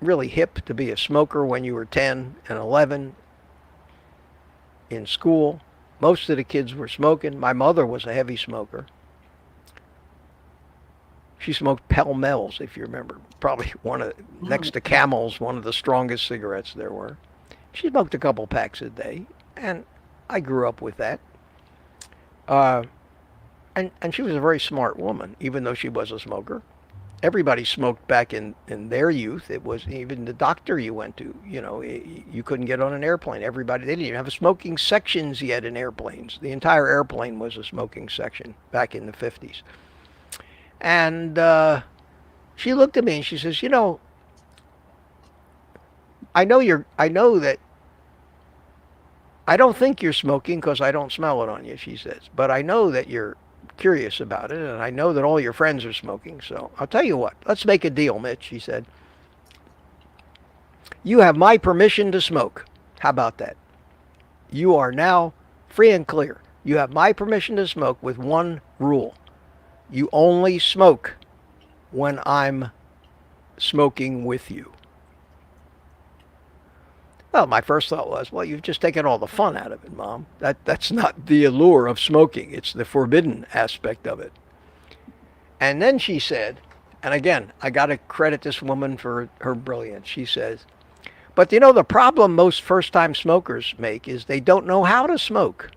really hip to be a smoker when you were 10 and 11 in school. Most of the kids were smoking. My mother was a heavy smoker. She smoked Pall Malls, if you remember. Probably next to Camels, one of the strongest cigarettes there were. She smoked a couple packs a day, and I grew up with that. And she was a very smart woman, even though she was a smoker. Everybody smoked back in their youth. It was even the doctor you went to. You couldn't get on an airplane. They didn't even have smoking sections yet in airplanes. The entire airplane was a smoking section back in the 50s. And she looked at me and she says, I know that I don't think you're smoking because I don't smell it on you, she says. But I know that you're curious about it, and I know that all your friends are smoking. So I'll tell you what, let's make a deal, Mitch, she said. You have my permission to smoke. How about that? You are now free and clear. You have my permission to smoke with one rule. You only smoke when I'm smoking with you. Well, my first thought was, well, you've just taken all the fun out of it, Mom. That's not the allure of smoking. It's the forbidden aspect of it. And then she said, and again, I got to credit this woman for her brilliance. She says, but the problem most first-time smokers make is they don't know how to smoke.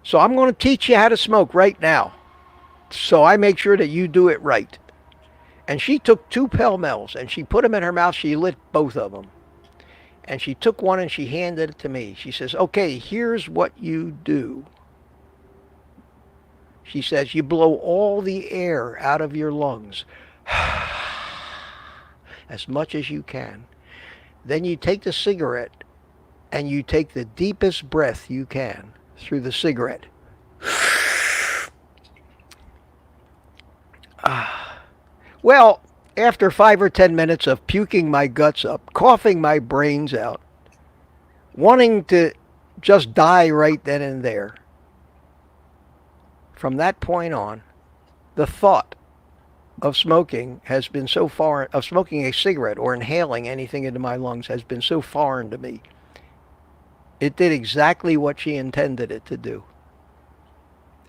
So I'm going to teach you how to smoke right now. So I make sure that you do it right. And she took 2 Pall Malls and she put them in her mouth. She lit both of them. And she took one and she handed it to me. She says, okay, here's what you do. She says, you blow all the air out of your lungs as much as you can. Then you take the cigarette and you take the deepest breath you can through the cigarette. Well, after 5 or 10 minutes of puking my guts up, coughing my brains out, wanting to just die right then and there, from that point on, the thought of smoking has been so foreign, of smoking a cigarette or inhaling anything into my lungs has been so foreign to me. It did exactly what she intended it to do.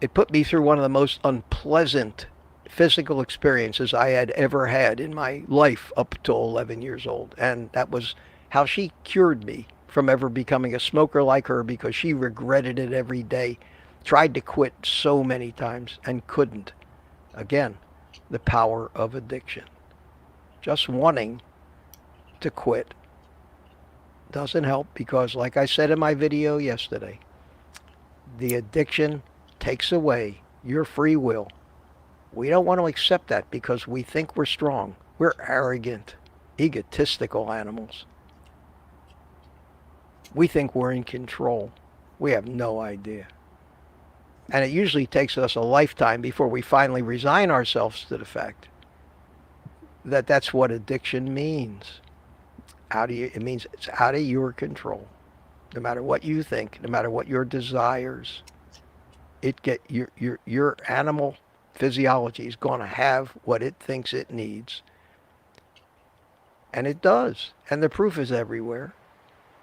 It put me through one of the most unpleasant physical experiences I had ever had in my life up till 11 years old. And that was how she cured me from ever becoming a smoker like her, because she regretted it every day, tried to quit so many times and couldn't. Again, the power of addiction. Just wanting to quit doesn't help, because like I said in my video yesterday, the addiction takes away your free will. We don't want to accept that because we think we're strong. We're arrogant. egotistical animals. We think we're in control. We have no idea. And it usually takes us a lifetime before we finally resign ourselves to the fact that that's what addiction means. It means it's out of your control. No matter what you think, no matter what your desires, your animal physiology is going to have what it thinks it needs. And it does. And the proof is everywhere.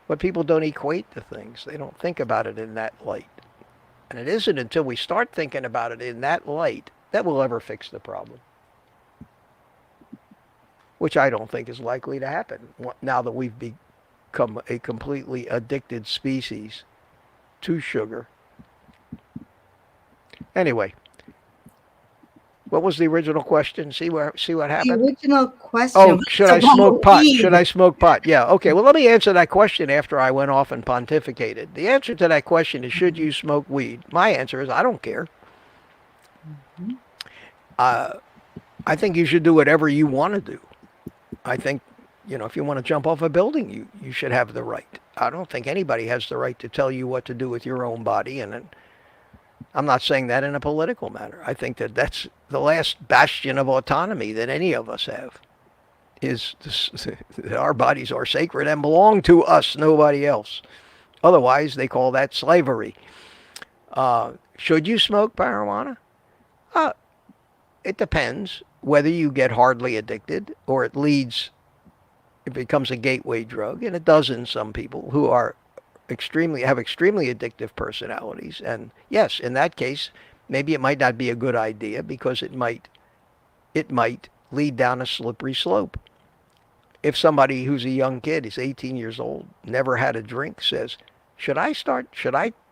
But people don't equate the things. They don't think about it in that light. And it isn't until we start thinking about it in that light that we'll ever fix the problem. Which I don't think is likely to happen now that we've become a completely addicted species to sugar. Anyway, what was the original question? See what happened? The original question. Oh, should I smoke pot? Weed. Should I smoke pot? Yeah. Okay. Well, let me answer that question after I went off and pontificated. The answer to that question is, should you smoke weed? My answer is, I don't care. Mm-hmm. I think you should do whatever you want to do. I think, if you want to jump off a building, you should have the right. I don't think anybody has the right to tell you what to do with your own body. And I'm not saying that in a political manner. I think that that's the last bastion of autonomy that any of us have, is that our bodies are sacred and belong to us, nobody else. Otherwise, they call that slavery. Should you smoke marijuana? It depends whether you get hardly addicted or it becomes a gateway drug, and it does in some people who have extremely addictive personalities. And yes, in that case, maybe it might not be a good idea because it might lead down a slippery slope. If somebody who's a young kid, is 18 years old, never had a drink, says, should I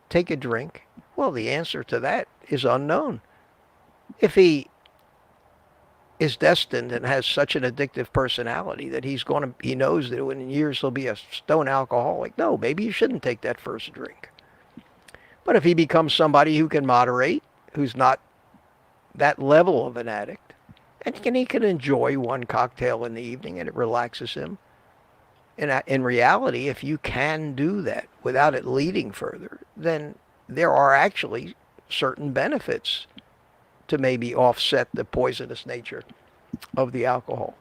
take a drink? Well, the answer to that is unknown. If he is destined and has such an addictive personality that he knows that in years he'll be a stone alcoholic, no, maybe you shouldn't take that first drink. But if he becomes somebody who can moderate, who's not that level of an addict, and he can enjoy one cocktail in the evening and it relaxes him. And in reality, if you can do that without it leading further, then there are actually certain benefits to maybe offset the poisonous nature of the alcohol.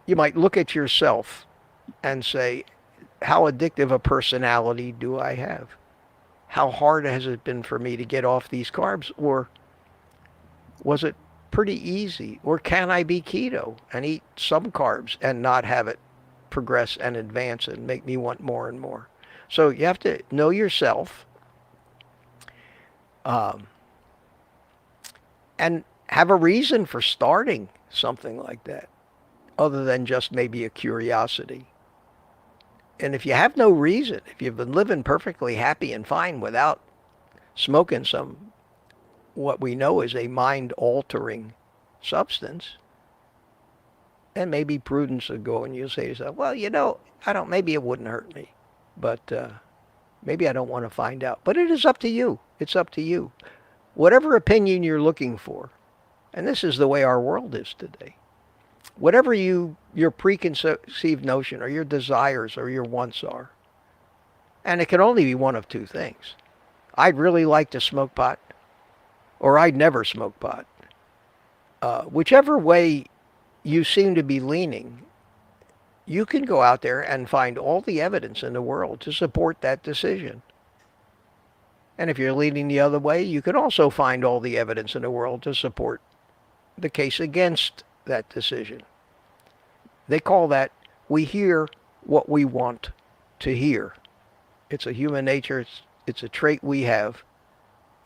You might look at yourself and say, how addictive a personality do I have? How hard has it been for me to get off these carbs? Or was it pretty easy? Or can I be keto and eat some carbs and not have it progress and advance and make me want more and more? So you have to know yourself. And have a reason for starting something like that, other than just maybe a curiosity. And if you have no reason, if you've been living perfectly happy and fine without smoking what we know is a mind-altering substance, then maybe prudence would go and you'll say to yourself, well, maybe it wouldn't hurt me, but maybe I don't want to find out. But it is up to you. It's up to you. Whatever opinion you're looking for, and this is the way our world is today, whatever your preconceived notion or your desires or your wants are, and it can only be one of two things. I'd really like to smoke pot, or I'd never smoke pot. Whichever way you seem to be leaning, you can go out there and find all the evidence in the world to support that decision. And if you're leaning the other way, you can also find all the evidence in the world to support the case against that decision. They call that, we hear what we want to hear. It's a human nature. It's a trait we have.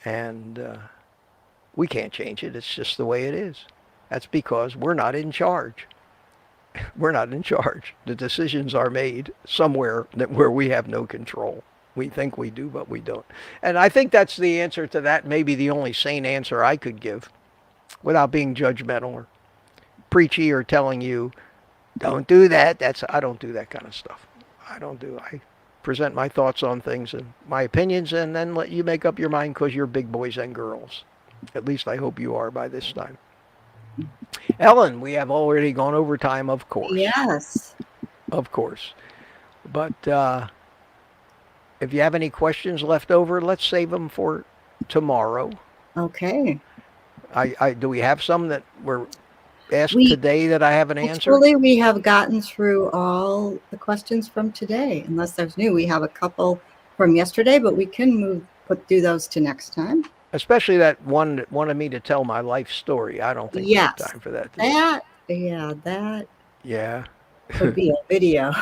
And we can't change it. It's just the way it is. That's because we're not in charge. We're not in charge. The decisions are made somewhere where we have no control. We think we do, but we don't. And I think that's the answer to that, maybe the only sane answer I could give, without being judgmental or preachy or telling you, don't do that. I don't do that kind of stuff. I present my thoughts on things and my opinions and then let you make up your mind because you're big boys and girls. At least I hope you are by this time. Ellen, we have already gone over time, of course. Yes. Of course. But if you have any questions left over, let's save them for tomorrow. Okay. Do we have some that were asked We today that I haven't answered? actually we have gotten through all the questions from today, unless there's new. We have a couple from yesterday, but we can do those to next time. Especially that one that wanted me to tell my life story. I don't think we have time for that today. That Yeah. could be a video.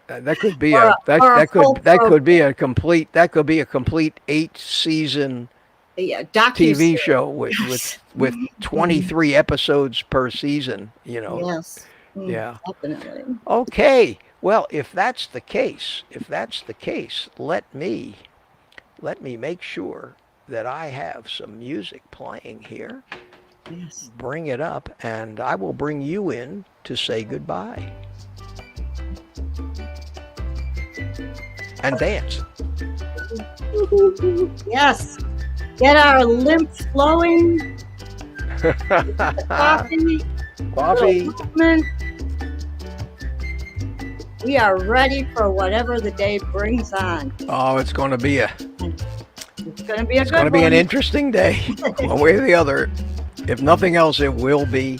That could be Or that could be a complete 8-season TV show with 23 episodes per season, you know. Yes. Yeah. Definitely. Okay. Well, if that's the case, let me make sure that I have some music playing here. Yes. Bring it up, and I will bring you in to say goodbye. And dance. Yes. Get our lymph flowing. Coffee. We are ready for whatever the day brings on. Oh, it's going to be an an interesting day, one way or the other. If nothing else, it will be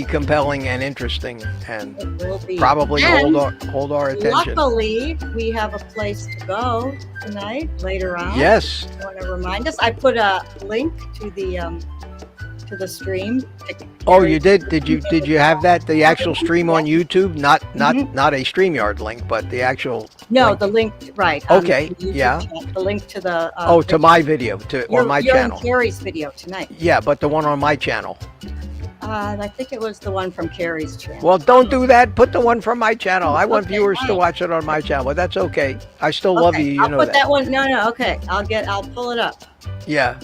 compelling and interesting, and probably hold our attention. Luckily, we have a place to go tonight later on. Yes. I want to remind us. I put a link to the stream. Oh, you did? Did you have that? The actual stream on YouTube, not a StreamYard link, but the actual. No, link. the link, right? Okay. Yeah. Chat, the link to the. To my video, or my channel. You're in Carrie's video tonight. Yeah, but the one on my channel. I think it was the one from Carrie's channel. Well, don't do that. Put the one from my channel. I want viewers to watch it on my channel, but that's okay. I still love you. You I'll know put that one. No. Okay, I'll pull it up. Yeah.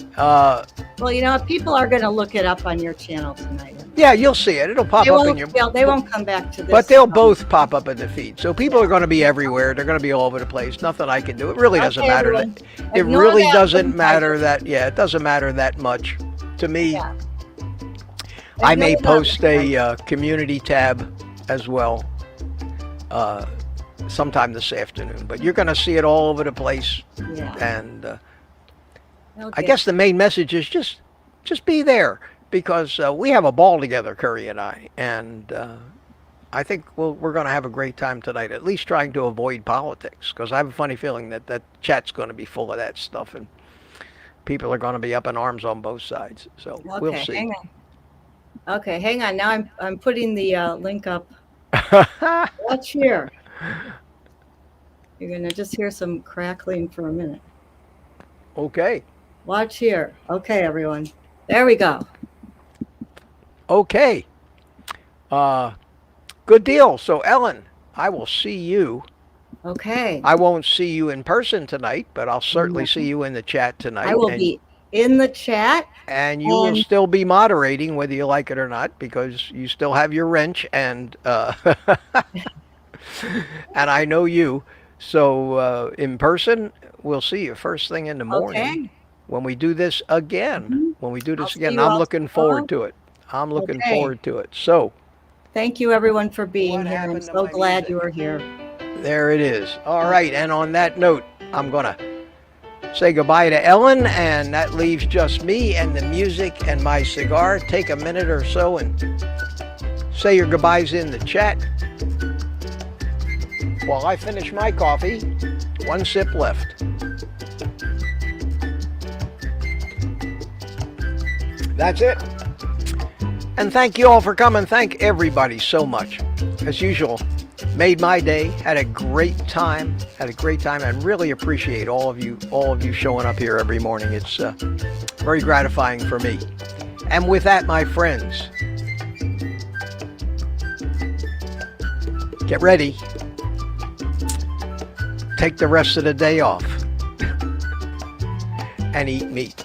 Well, you know, people are going to look it up on your channel tonight. Yeah, you'll see it. It'll pop up in your. They won't come back to this. But they'll both pop up in the feed. So people are going to be everywhere. They're going to be all over the place. Nothing I can do. It really doesn't matter. It really doesn't matter that. Yeah, it doesn't matter that much to me. Yeah. I may post a community tab as well sometime this afternoon. But you're going to see it all over the place. Yeah. And I guess the main message is just be there, because we have a ball together, Curry and I. And I think we're going to have a great time tonight, at least trying to avoid politics, because I have a funny feeling that chat's going to be full of that stuff. And people are going to be up in arms on both sides. So we'll see. Hang on. Okay, hang on. Now I'm putting the link up. Watch here. You're going to just hear some crackling for a minute. Okay. Watch here. Okay, everyone. There we go. Okay. Good deal. So, Ellen, I will see you. Okay. I won't see you in person tonight, but I'll certainly see you in the chat tonight. I will be in the chat. And you will still be moderating, whether you like it or not, because you still have your wrench, and and I know you. So in person, we'll see you first thing in the morning. Okay. When we do this again. I'm looking forward to it. I'm looking forward to it. So. Thank you, everyone, for being here. I'm so glad you are here. There it is. All right. And on that note, I'm going to say goodbye to Ellen, and that leaves just me and the music and my cigar. Take a minute or so and say your goodbyes in the chat while I finish my coffee. One sip left. That's it. And thank you all for coming. Thank everybody so much. As usual, made my day. Had a great time. And really appreciate all of you showing up here every morning. It's very gratifying for me. And with that, my friends, get ready. Take the rest of the day off and eat meat.